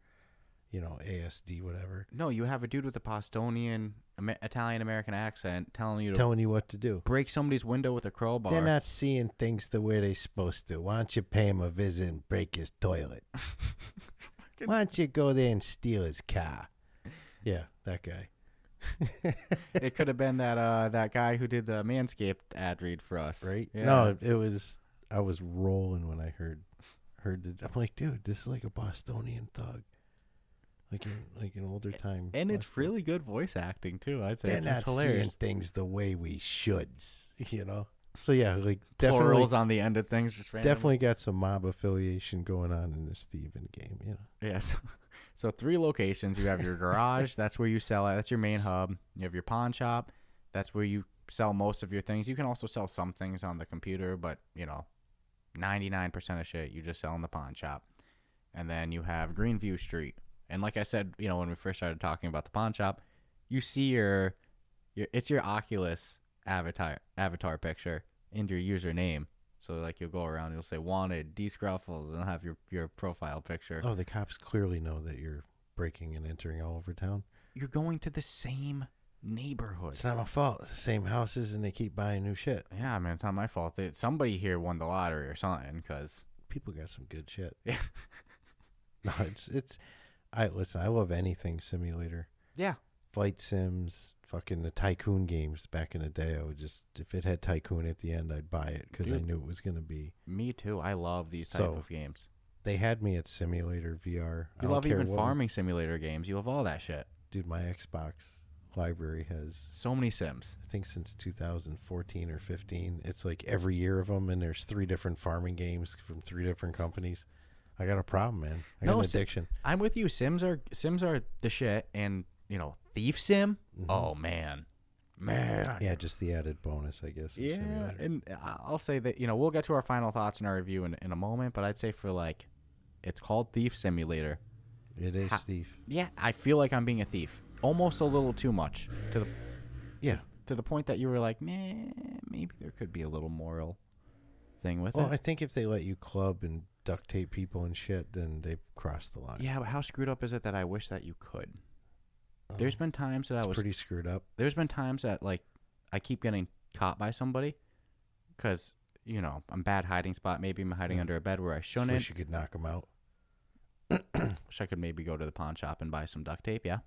ASD, whatever. No, you have a dude with a Bostonian, Italian-American accent telling you to Telling you what to do. break somebody's window with a crowbar. They're not seeing things the way they're supposed to. Why don't you pay him a visit and break his toilet? Why don't you go there and steal his car? Yeah, that guy. It could have been that guy who did the Manscaped ad read for us. Right? Yeah. No, it was I was rolling when I heard that. I'm like, dude, this is like a Bostonian thug, like an older time. And it's really good voice acting too. I'd say they're it's not hilarious. seeing things the way we should, you know. So yeah, like definitely Plurals on the end of things. Just randomly. definitely got some mob affiliation going on in this thieving game, you know. Yes. So 3 locations. You have your garage. That's where you sell it. That's your main hub. You have your pawn shop. That's where you sell most of your things. You can also sell some things on the computer, but, 99% of shit you just sell in the pawn shop. And then you have GreenView Street. And like I said, when we first started talking about the pawn shop, you see it's your Oculus avatar picture and your username. So like you'll go around, you'll say wanted Dscruffles, and have your profile picture. Oh, the cops clearly know that you're breaking and entering all over town. You're going to the same neighborhood. It's not my fault. It's the same houses, and they keep buying new shit. Yeah, I mean, it's not my fault. Somebody here won the lottery or something, because people got some good shit. Yeah. No, listen, I love anything simulator. Yeah. Flight sims, fucking the Tycoon games back in the day. I would just, if it had Tycoon at the end, I'd buy it because I knew it was going to be. Me too. I love these type of games. They had me at Simulator VR. You love even farming simulator games. You love all that shit. Dude, my Xbox library has so many sims. I think since 2014 or 15. It's like every year of them, and there's 3 different farming games from 3 different companies. I got a problem, man. I got an addiction. I'm with you. Sims are the shit, and Thief Sim. Mm-hmm. Oh man. Yeah, just the added bonus, I guess. Yeah, and I'll say that we'll get to our final thoughts in our review in a moment, but I'd say it's called Thief Simulator. It is Thief. Yeah, I feel like I'm being a thief, almost a little too much to the point that you were like, maybe there could be a little moral thing with it. Well, I think if they let you club and duct tape people and shit, then they've crossed the line. Yeah, but how screwed up is it that I wish that you could? There's been times that I was pretty screwed up. There's been times that I keep getting caught by somebody because I'm bad hiding spot. Maybe I'm hiding under a bed where I shouldn't. Wish you could knock them out. Wish I could maybe go to the pawn shop and buy some duct tape. Yeah,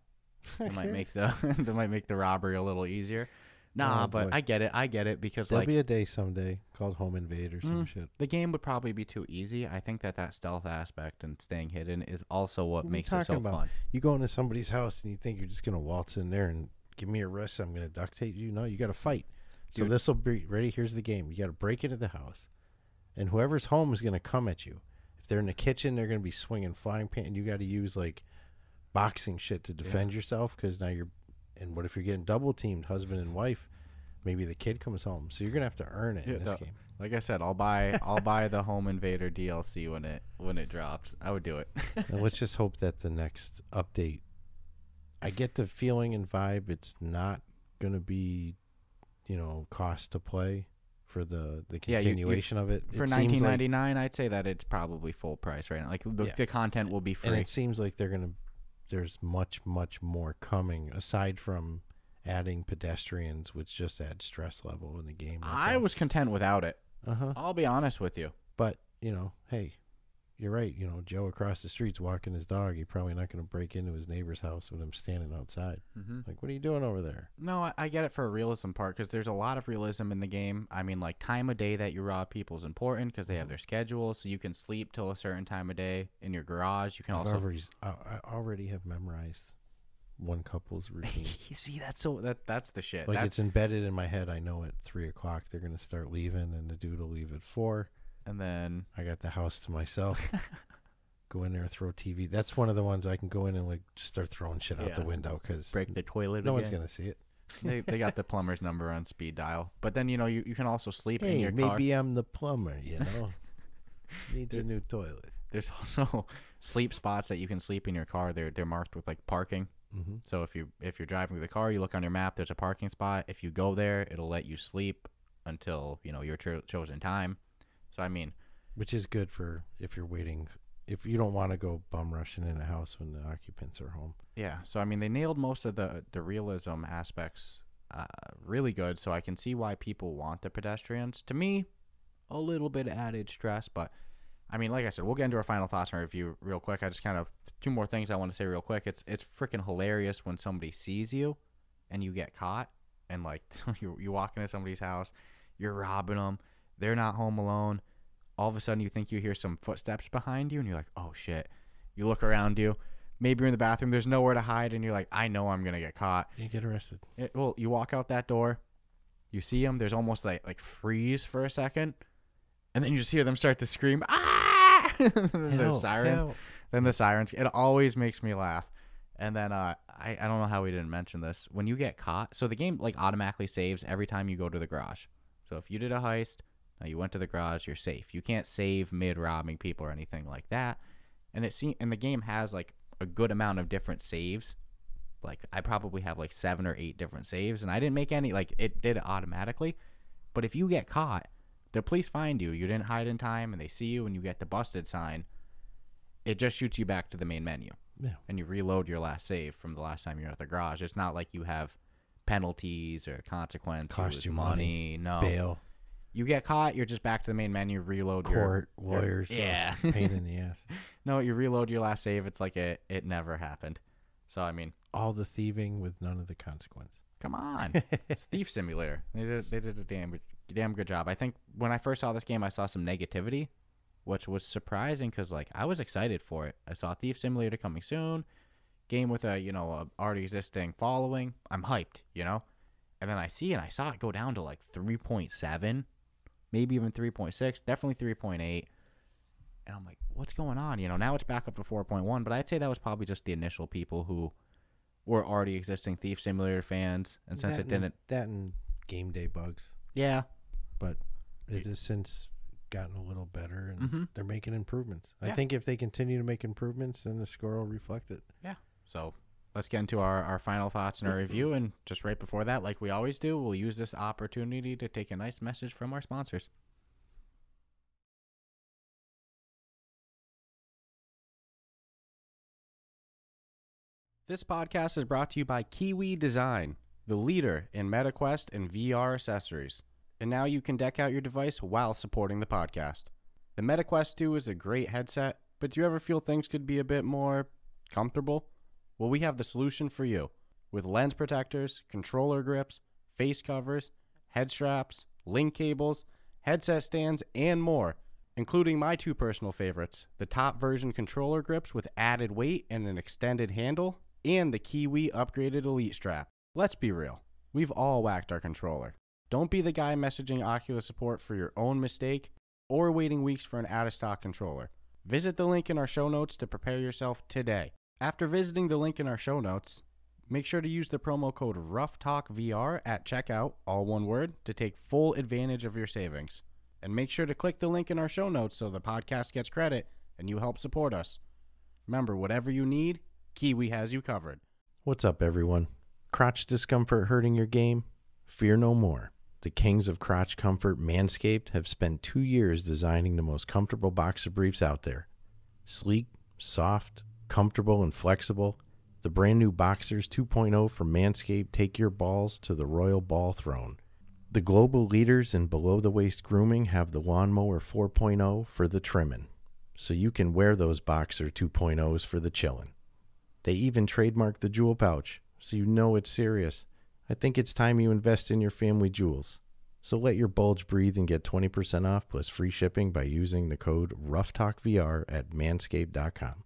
it might make the robbery a little easier. Nah, but boy. I get it because there'll be a day someday called Home Invade or some shit. The game would probably be too easy. I think that stealth aspect and staying hidden is also what makes it so fun. You go into somebody's house and you think you're just gonna waltz in there and give me a wrist. I'm gonna duct tape you. No, you got to fight. Dude. So this will be ready. Here's the game. You got to break into the house, and whoever's home is gonna come at you. If they're in the kitchen, they're gonna be swinging frying pan, and you got to use like boxing shit to defend yourself because now you're. And what if you're getting double teamed, husband and wife? Maybe the kid comes home, so you're gonna have to earn it in this game. Like I said, I'll buy the Home Invader DLC when it drops. I would do it. And let's just hope that the next update. I get the feeling and vibe it's not gonna be, cost to play for the continuation of it. For $19.99, I'd say that it's probably full price right now. Like the content will be free. And it seems like there's much more coming aside from adding pedestrians, which just adds stress level in the game. I was content without it. I'll be honest with you. But, hey, you're right. Joe across the street's walking his dog. You're probably not going to break into his neighbor's house with him standing outside. Mm-hmm. Like, what are you doing over there? No, I get it for a realism part because there's a lot of realism in the game. I mean, like, time of day that you rob people is important because they have their schedules, so you can sleep till a certain time of day in your garage. You can I already have memorized one couple's routine. You see, that's the shit. Like it's embedded in my head. I know at 3:00 they're gonna start leaving, and the dude will leave at 4. And then I got the house to myself. Go in there, throw TV. That's one of the ones I can go in and just start throwing shit out the window because break the toilet. No one's gonna see it. They got the plumber's number on speed dial. But then you can also sleep in your car. Maybe I'm the plumber. Needs a new toilet. There's also sleep spots that you can sleep in your car. They're marked with like parking. Mm-hmm. So if you're driving the car, you look on your map. There's a parking spot. If you go there, it'll let you sleep until your chosen time. So I mean, which is good for if you're waiting. If you don't want to go bum rushing in a house when the occupants are home. Yeah. So I mean, they nailed most of the realism aspects really good. So I can see why people want the pedestrians. To me, a little bit added stress, but. I mean, like I said, we'll get into our final thoughts and review real quick. I just kind of 2 more things I want to say real quick. It's freaking hilarious when somebody sees you and you get caught and like you walk into somebody's house, you're robbing them, they're not home alone, all of a sudden you think you hear some footsteps behind you, and you're like, oh shit. You look around you. Maybe you're in the bathroom. There's nowhere to hide, and you're like, I know I'm going to get caught. You get arrested. Well, you walk out that door. You see them. There's almost like freeze for a second. And then you just hear them start to scream, ah! The sirens. Help. Then the sirens. It always makes me laugh. And then I don't know how we didn't mention this. When you get caught, so the game like automatically saves every time you go to the garage. So if you did a heist, now you went to the garage, you're safe. You can't save mid robbing people or anything like that. And the game has like a good amount of different saves. Like I probably have like 7 or 8 different saves, and I didn't make any. Like it did it automatically. But if you get caught, the police find you. You didn't hide in time, and they see you, and you get the busted sign. It just shoots you back to the main menu. Yeah. And you reload your last save from the last time you were at the garage. It's not like you have penalties or consequences, Cost you money. No. Bail. You get caught, you're just back to the main menu, reload Court, lawyers. Yeah. Pain in the ass. No, you reload your last save. It's like it never happened. So, I mean. All the thieving with none of the consequence. Come on. It's Thief Simulator. They did a damn good job. I think when I first saw this game, I saw some negativity, which was surprising because like I was excited for it. I saw Thief Simulator coming soon, game with a already existing following. I'm hyped, And then I saw it go down to like 3.7, maybe even 3.6, definitely 3.8. And I'm like, what's going on? Now it's back up to 4.1, but I'd say that was probably just the initial people who were already existing Thief Simulator fans, and since that and game day bugs. Yeah, but it has since gotten a little better, and they're making improvements. Yeah. I think if they continue to make improvements, then the score will reflect it. Yeah. So let's get into our final thoughts and our review, and just right before that, like we always do, we'll use this opportunity to take a nice message from our sponsors. This podcast is brought to you by Kiwi Design, the leader in MetaQuest and VR accessories. And now you can deck out your device while supporting the podcast. The MetaQuest 2 is a great headset, but do you ever feel things could be a bit more comfortable? Well, we have the solution for you. With lens protectors, controller grips, face covers, head straps, link cables, headset stands, and more, including my 2 personal favorites, the top version controller grips with added weight and an extended handle, and the Kiwi upgraded Elite strap. Let's be real. We've all whacked our controller. Don't be the guy messaging Oculus support for your own mistake or waiting weeks for an out-of-stock controller. Visit the link in our show notes to prepare yourself today. After visiting the link in our show notes, make sure to use the promo code Ruff Talk VR at checkout, all one word, to take full advantage of your savings. And make sure to click the link in our show notes so the podcast gets credit and you help support us. Remember, whatever you need, Kiwi has you covered. What's up, everyone? Crotch discomfort hurting your game? Fear no more. The kings of crotch comfort, Manscaped, have spent 2 years designing the most comfortable boxer briefs out there. Sleek, soft, comfortable, and flexible, the brand new Boxers 2.0 from Manscaped take your balls to the royal ball throne. The global leaders in below-the-waist grooming have the Lawnmower 4.0 for the trimming, so you can wear those Boxer 2.0s for the chillin'. They even trademarked the jewel pouch, so you know it's serious. I think it's time you invest in your family jewels. So let your bulge breathe and get 20% off plus free shipping by using the code RuffTalkVR at manscaped.com.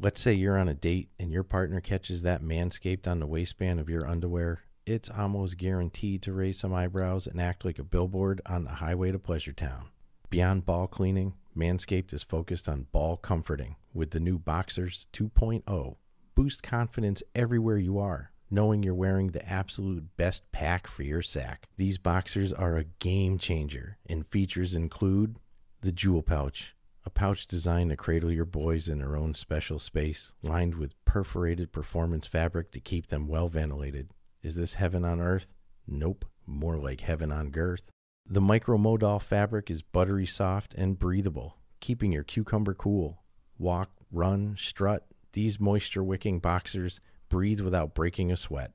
Let's say you're on a date and your partner catches that Manscaped on the waistband of your underwear. It's almost guaranteed to raise some eyebrows and act like a billboard on the highway to Pleasure Town. Beyond ball cleaning, Manscaped is focused on ball comforting with the new Boxers 2.0. Boost confidence everywhere you are, knowing you're wearing the absolute best pack for your sack. These boxers are a game changer, and features include the jewel pouch, a pouch designed to cradle your boys in their own special space, lined with perforated performance fabric to keep them well ventilated. Is this heaven on earth? Nope, more like heaven on girth. The micro-modal fabric is buttery soft and breathable, keeping your cucumber cool. Walk, run, strut, these moisture-wicking boxers breathe without breaking a sweat.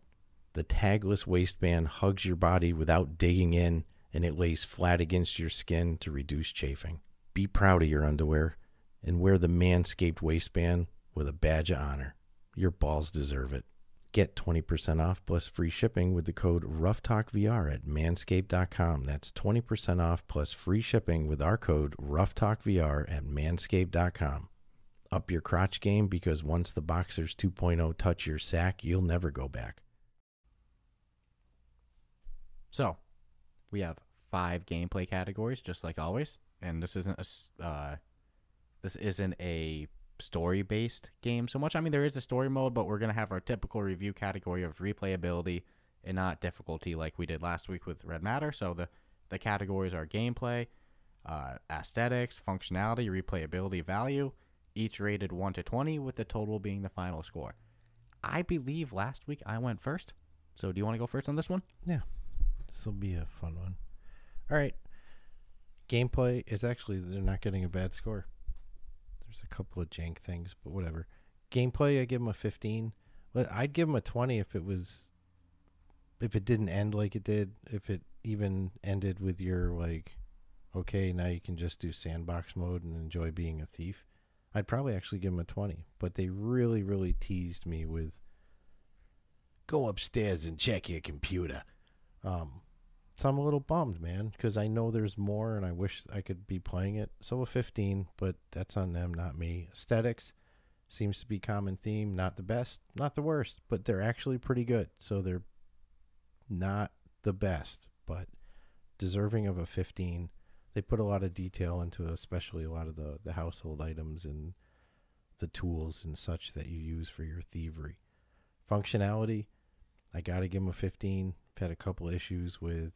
The tagless waistband hugs your body without digging in, and it lays flat against your skin to reduce chafing. Be proud of your underwear and wear the Manscaped waistband with a badge of honor. Your balls deserve it. Get 20% off plus free shipping with the code RuffTalkVR at manscaped.com. That's 20% off plus free shipping with our code RuffTalkVR at manscaped.com. Up your crotch game, because once the Boxers 2.0 touch your sack, you'll never go back. So, we have 5 gameplay categories, just like always, and this isn't a story-based game so much. I mean, there is a story mode, but we're going to have our typical review category of replayability and not difficulty like we did last week with Red Matter. So the categories are gameplay, aesthetics, functionality, replayability, value, each rated 1 to 20, with the total being the final score. I believe last week I went first. So do you want to go first on this one? Yeah, this will be a fun one. All right. Gameplay is actually, they're not getting a bad score. There's a couple of jank things, but whatever. Gameplay, I give them a 15. But I'd give them a 20 if it didn't end like it did. If it even ended with your, like, okay, now you can just do sandbox mode and enjoy being a thief. I'd probably actually give them a 20. But they really, really teased me with, go upstairs and check your computer. So I'm a little bummed, man, because I know there's more and I wish I could be playing it. So a 15, but that's on them, not me. Aesthetics seems to be common theme. Not the best, not the worst, but they're actually pretty good. So they're not the best, but deserving of a 15. They put a lot of detail into especially a lot of the household items and the tools and such that you use for your thievery. Functionality, I got to give them a 15. I've had a couple issues with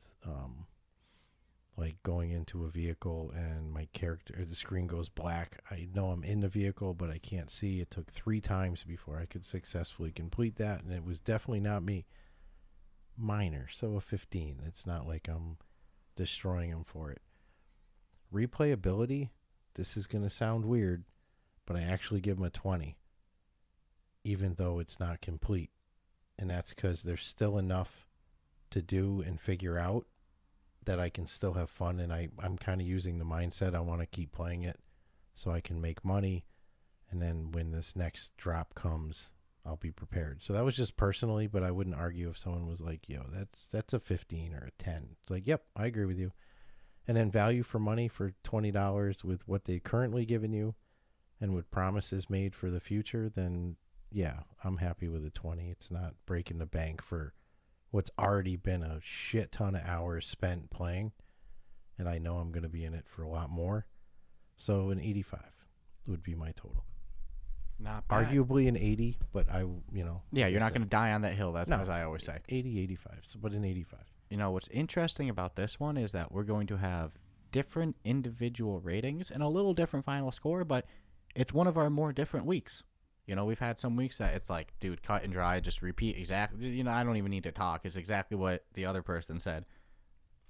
like going into a vehicle and my character, the screen goes black. I know I'm in the vehicle, but I can't see. It took 3 times before I could successfully complete that, and it was definitely not me. Minor, so a 15. It's not like I'm destroying them for it. Replayability, this is going to sound weird, but I actually give them a 20, even though it's not complete. And that's because there's still enough to do and figure out that I can still have fun. And I'm kind of using the mindset I want to keep playing it so I can make money. And then when this next drop comes, I'll be prepared. So that was just personally, but I wouldn't argue if someone was like, yo, that's a 15 or a 10. It's like, yep, I agree with you. And then value for money for $20 with what they've currently given you and with promises made for the future, then yeah, I'm happy with a 20. It's not breaking the bank for what's already been a shit ton of hours spent playing, and I know I'm going to be in it for a lot more. So an 85 would be my total. Not bad. Arguably an 80, but yeah, you're not going to die on that hill. That's no, as I always say. 80, 85, but an 85. You know, what's interesting about this one is that we're going to have different individual ratings and a little different final score, but it's one of our more different weeks. You know, we've had some weeks that it's like, dude, cut and dry, just repeat exactly. You know, I don't even need to talk. It's exactly what the other person said.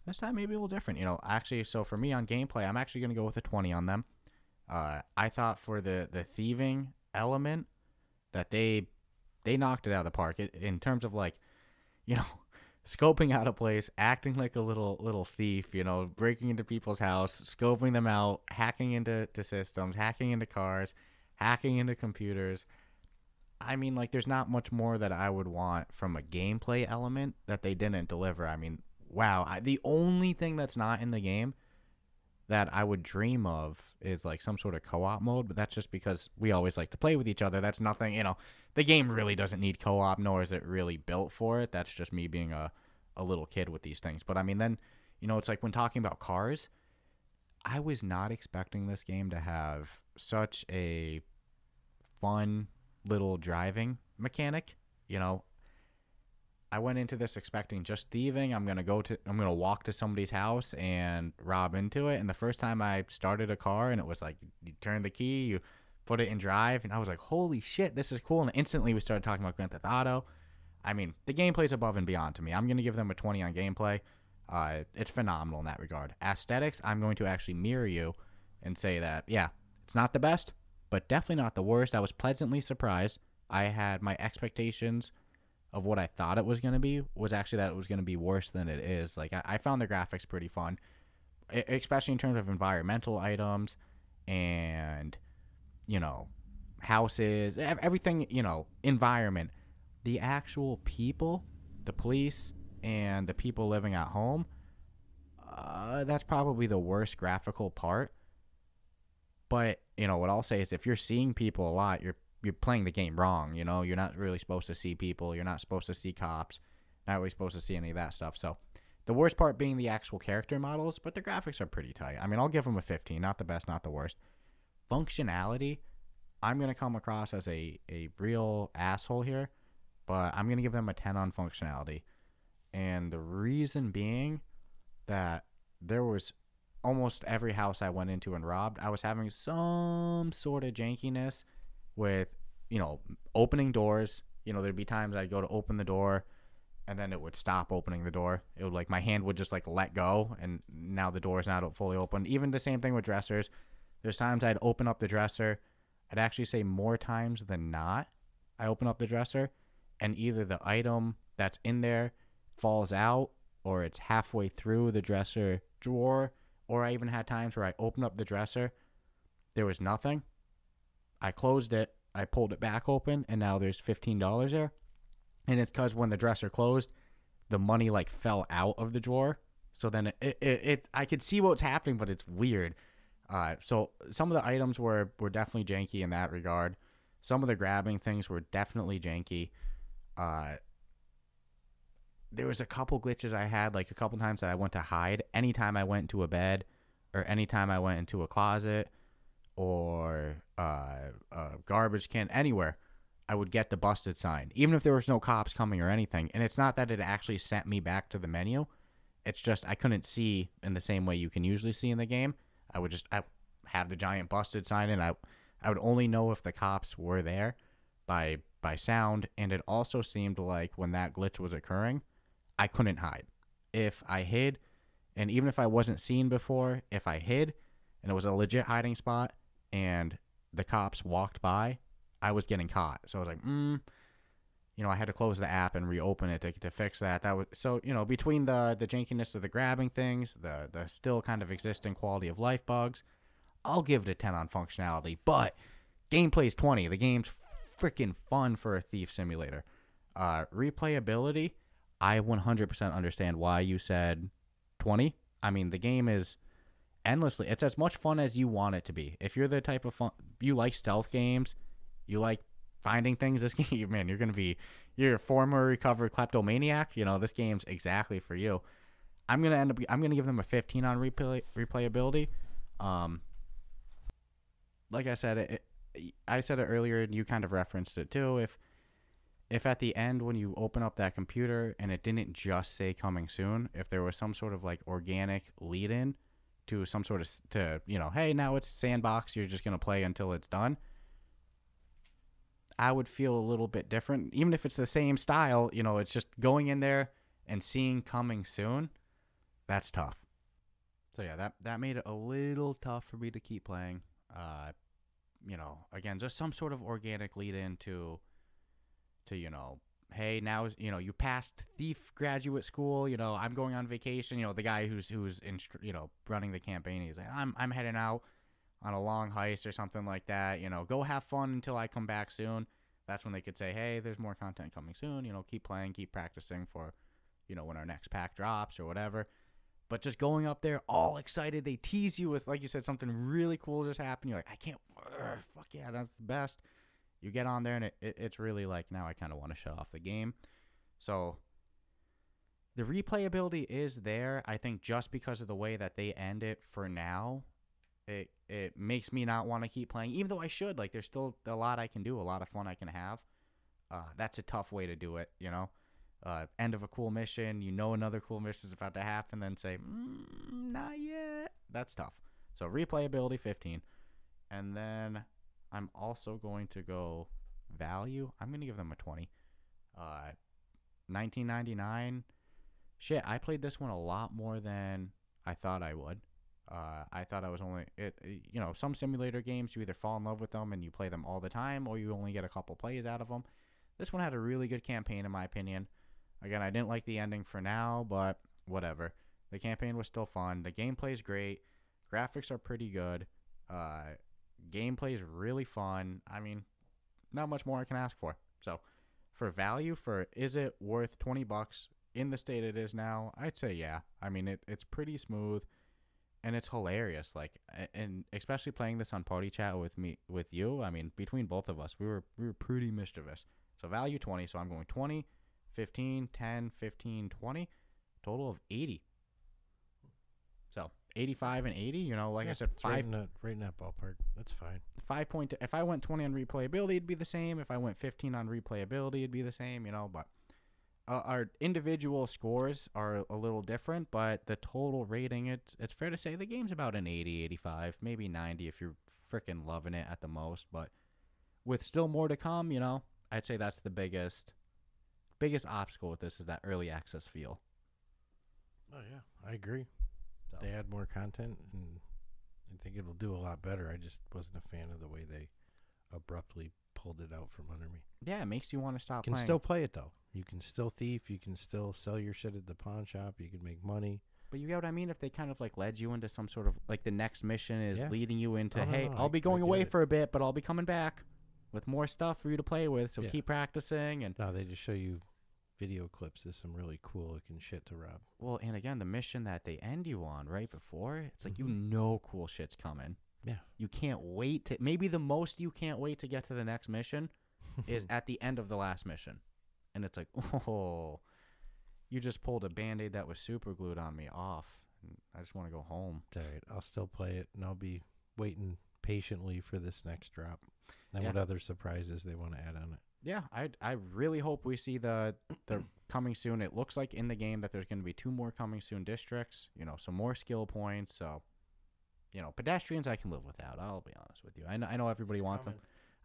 This time maybe a little different. You know, actually, so for me on gameplay, I'm actually going to go with a 20 on them. I thought for the thieving element that they knocked it out of the park. In terms of, like, you know, scoping out a place, acting like a little thief, you know, breaking into people's house, scoping them out, hacking into systems, hacking into cars, hacking into computers. I mean, like, there's not much more that I would want from a gameplay element that they didn't deliver. I mean, wow. The only thing that's not in the game that I would dream of is, like, some sort of co-op mode, but that's just because we always like to play with each other. That's nothing, you know, the game really doesn't need co-op, nor is it really built for it. That's just me being a little kid with these things. But, I mean, then, you know, it's like when talking about cars, I was not expecting this game to have such a fun little driving mechanic. You know, I went into this expecting just thieving. I'm gonna walk to somebody's house and rob into it. And the first time I started a car, and it was like, you turn the key, you put it in drive, and I was like, holy shit, this is cool. And instantly we started talking about Grand Theft Auto. I mean, the gameplay's above and beyond to me. I'm gonna give them a 20 on gameplay. It's phenomenal in that regard. Aesthetics, I'm going to actually mirror you and say that, yeah, it's not the best, but definitely not the worst. I was pleasantly surprised. I had my expectations of what I thought it was going to be was actually that it was going to be worse than it is. Like, I found the graphics pretty fun, especially in terms of environmental items and, you know, houses, everything, you know, environment. the actual people, the police, and the people living at home, that's probably the worst graphical part. But, what I'll say is if you're seeing people a lot, you're playing the game wrong, You're not really supposed to see people. You're not supposed to see cops. Not really supposed to see any of that stuff. So the worst part being the actual character models, but the graphics are pretty tight. I mean, I'll give them a 15. Not the best, not the worst. Functionality, I'm going to come across as a real asshole here, but I'm going to give them a 10 on functionality. And the reason being that there was almost every house I went into and robbed, I was having some sort of jankiness with, opening doors. There'd be times I'd go to open the door and then it would stop opening the door. It would my hand would just let go, and now the door is not fully open. Even the same thing with dressers. There's times I'd open up the dresser. I'd actually say more times than not, I open up the dresser and either the item that's in there falls out or it's halfway through the dresser drawer. Or I even had times where I opened up the dresser, there was nothing. I closed it, I pulled it back open, and now there's $15 there. And it's because when the dresser closed, the money fell out of the drawer. So then I could see what's happening, but it's weird. So some of the items were definitely janky in that regard. Some of the grabbing things were definitely janky. There was a couple glitches I had, a couple times that I went to hide. Anytime I went into a bed or anytime I went into a closet or a garbage can, anywhere, I would get the busted sign, even if there was no cops coming or anything. And it's not that it actually sent me back to the menu. It's just I couldn't see in the same way you can usually see in the game. I have the giant busted sign, and I would only know if the cops were there by sound. And it also seemed like when that glitch was occurring, I couldn't hide. If I hid, and even if I wasn't seen before, if I hid and it was a legit hiding spot and the cops walked by, I was getting caught. So I was I had to close the app and reopen it to fix that. So between the jankiness of the grabbing things, the still kind of existing quality of life bugs, I'll give it a 10 on functionality. But gameplay's 20. The game's freaking fun for a thief simulator. Replayability, I 100% understand why you said 20. I mean, the game is endlessly. It's as much fun as you want it to be. If you're the type of fun, you like stealth games, you like finding things, this game, man, you're a former recovered kleptomaniac. This game's exactly for you. I'm gonna give them a 15 on replayability. Like I said, I said it earlier, and you kind of referenced it too. If at the end when you open up that computer and it didn't just say coming soon, if there was some sort of organic lead in to some sort of hey, now it's sandbox, you're just gonna play until it's done, I would feel a little bit different. Even if it's the same style, it's just going in there and seeing coming soon. That's tough. So yeah, that made it a little tough for me to keep playing. Again, just some sort of organic lead in to hey, now you passed thief graduate school. I'm going on vacation. The guy who's running the campaign, he's like, I'm heading out on a long heist or something like that. Go have fun until I come back soon. That's when they could say, hey, there's more content coming soon. Keep playing, keep practicing for, when our next pack drops or whatever. But just going up there all excited, they tease you with, like you said, something really cool just happened. You're like, I can't, fuck yeah, that's the best. You get on there and it's really now I kind of want to shut off the game. So the replayability is there. I think just because of the way that they end it for now, it makes me not want to keep playing, even though I should. There's still a lot I can do, a lot of fun I can have. That's a tough way to do it, end of a cool mission, another cool mission is about to happen, then say, not yet. That's tough. So replayability 15. And then I'm also going to go value. I'm going to give them a 20. 1999. Shit, I played this one a lot more than I thought I would. I thought I was only, some simulator games, you either fall in love with them and you play them all the time, or you only get a couple plays out of them. This one had a really good campaign, in my opinion. Again, I didn't like the ending for now, but whatever. The campaign was still fun. The gameplay's great. Graphics are pretty good. Gameplay's really fun. I mean, not much more I can ask for. So, for value, for is it worth $20 in the state it is now? I'd say yeah. I mean, it's pretty smooth, and it's hilarious. Like, and especially playing this on Party Chat with you. I mean, between both of us, we were pretty mischievous. So value 20. So I'm going 20, 15, 10, 15, 20, total of 80. So 85 and 80. You know, like I said, right in that ballpark. That's fine. 5 point. If I went 20 on replayability, it'd be the same. If I went 15 on replayability, it'd be the same. You know, but our individual scores are a little different, but the total rating, it's fair to say the game's about an 80, 85, maybe 90 if you're freaking loving it at the most. But with still more to come, you know, I'd say that's the biggest obstacle with this is that early access feel. Oh yeah, I agree. So. They add more content, and I think it'll do a lot better. I just wasn't a fan of the way they abruptly pulled it out from under me. Yeah, it makes you want to stop playing. You can playing. still play it, though. You can still thief. You can still sell your shit at the pawn shop. You can make money. But you get what I mean? If they kind of like led you into some sort of, like the next mission is leading you into, hey, I'll be going away for a bit, but I'll be coming back with more stuff for you to play with, so keep practicing. And no, they just show you video clips of some really cool looking shit to rob. Well, and again, the mission that they end you on right before, it's like, you know, cool shit's coming. Yeah. You can't wait to, maybe the most you can't wait to get to the next mission is at the end of the last mission. And it's like, oh, you just pulled a Band-Aid that was super glued on me off. And I just want to go home. All right. I'll still play it, and I'll be waiting patiently for this next drop and what other surprises they want to add on it. Yeah, I really hope we see the coming soon. It looks like in the game that there's going to be 2 more coming soon districts, you know, some more skill points. So, you know, pedestrians I can live without. I'll be honest with you. I know everybody wants them.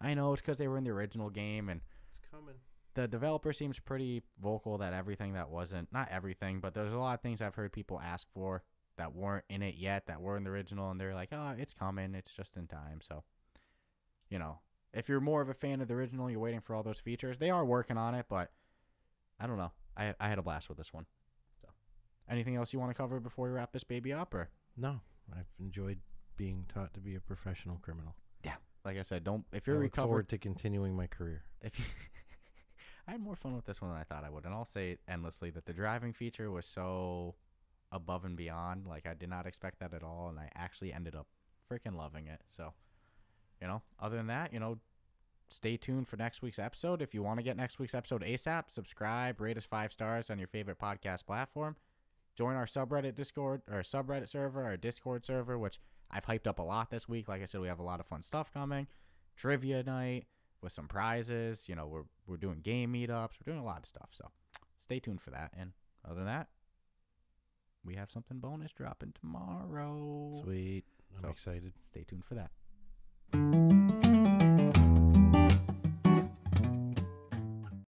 I know it's because they were in the original game, and it's coming. The developer seems pretty vocal that everything that wasn't, not everything, but there's a lot of things I've heard people ask for that weren't in it yet, that were in the original, and they're like, oh, it's coming. It's just in time. So, you know. If you're more of a fan of the original, you're waiting for all those features. They are working on it, but I don't know. I had a blast with this one. So, anything else you want to cover before we wrap this baby up? Or no, I've enjoyed being taught to be a professional criminal. Yeah, like I said, if you're I look recovered, forward to continuing my career. I had more fun with this one than I thought I would, and I'll say endlessly that the driving feature was so above and beyond. Like, I did not expect that at all, and I actually ended up freaking loving it. So. You know, other than that, you know, stay tuned for next week's episode. If you want to get next week's episode ASAP, subscribe, rate us 5 stars on your favorite podcast platform. Join our subreddit Discord, or subreddit server, our Discord server, which I've hyped up a lot this week. Like I said, we have a lot of fun stuff coming. Trivia night with some prizes. You know, we're doing game meetups. We're doing a lot of stuff. So stay tuned for that. And other than that, we have something bonus dropping tomorrow. Sweet. I'm excited. Stay tuned for that.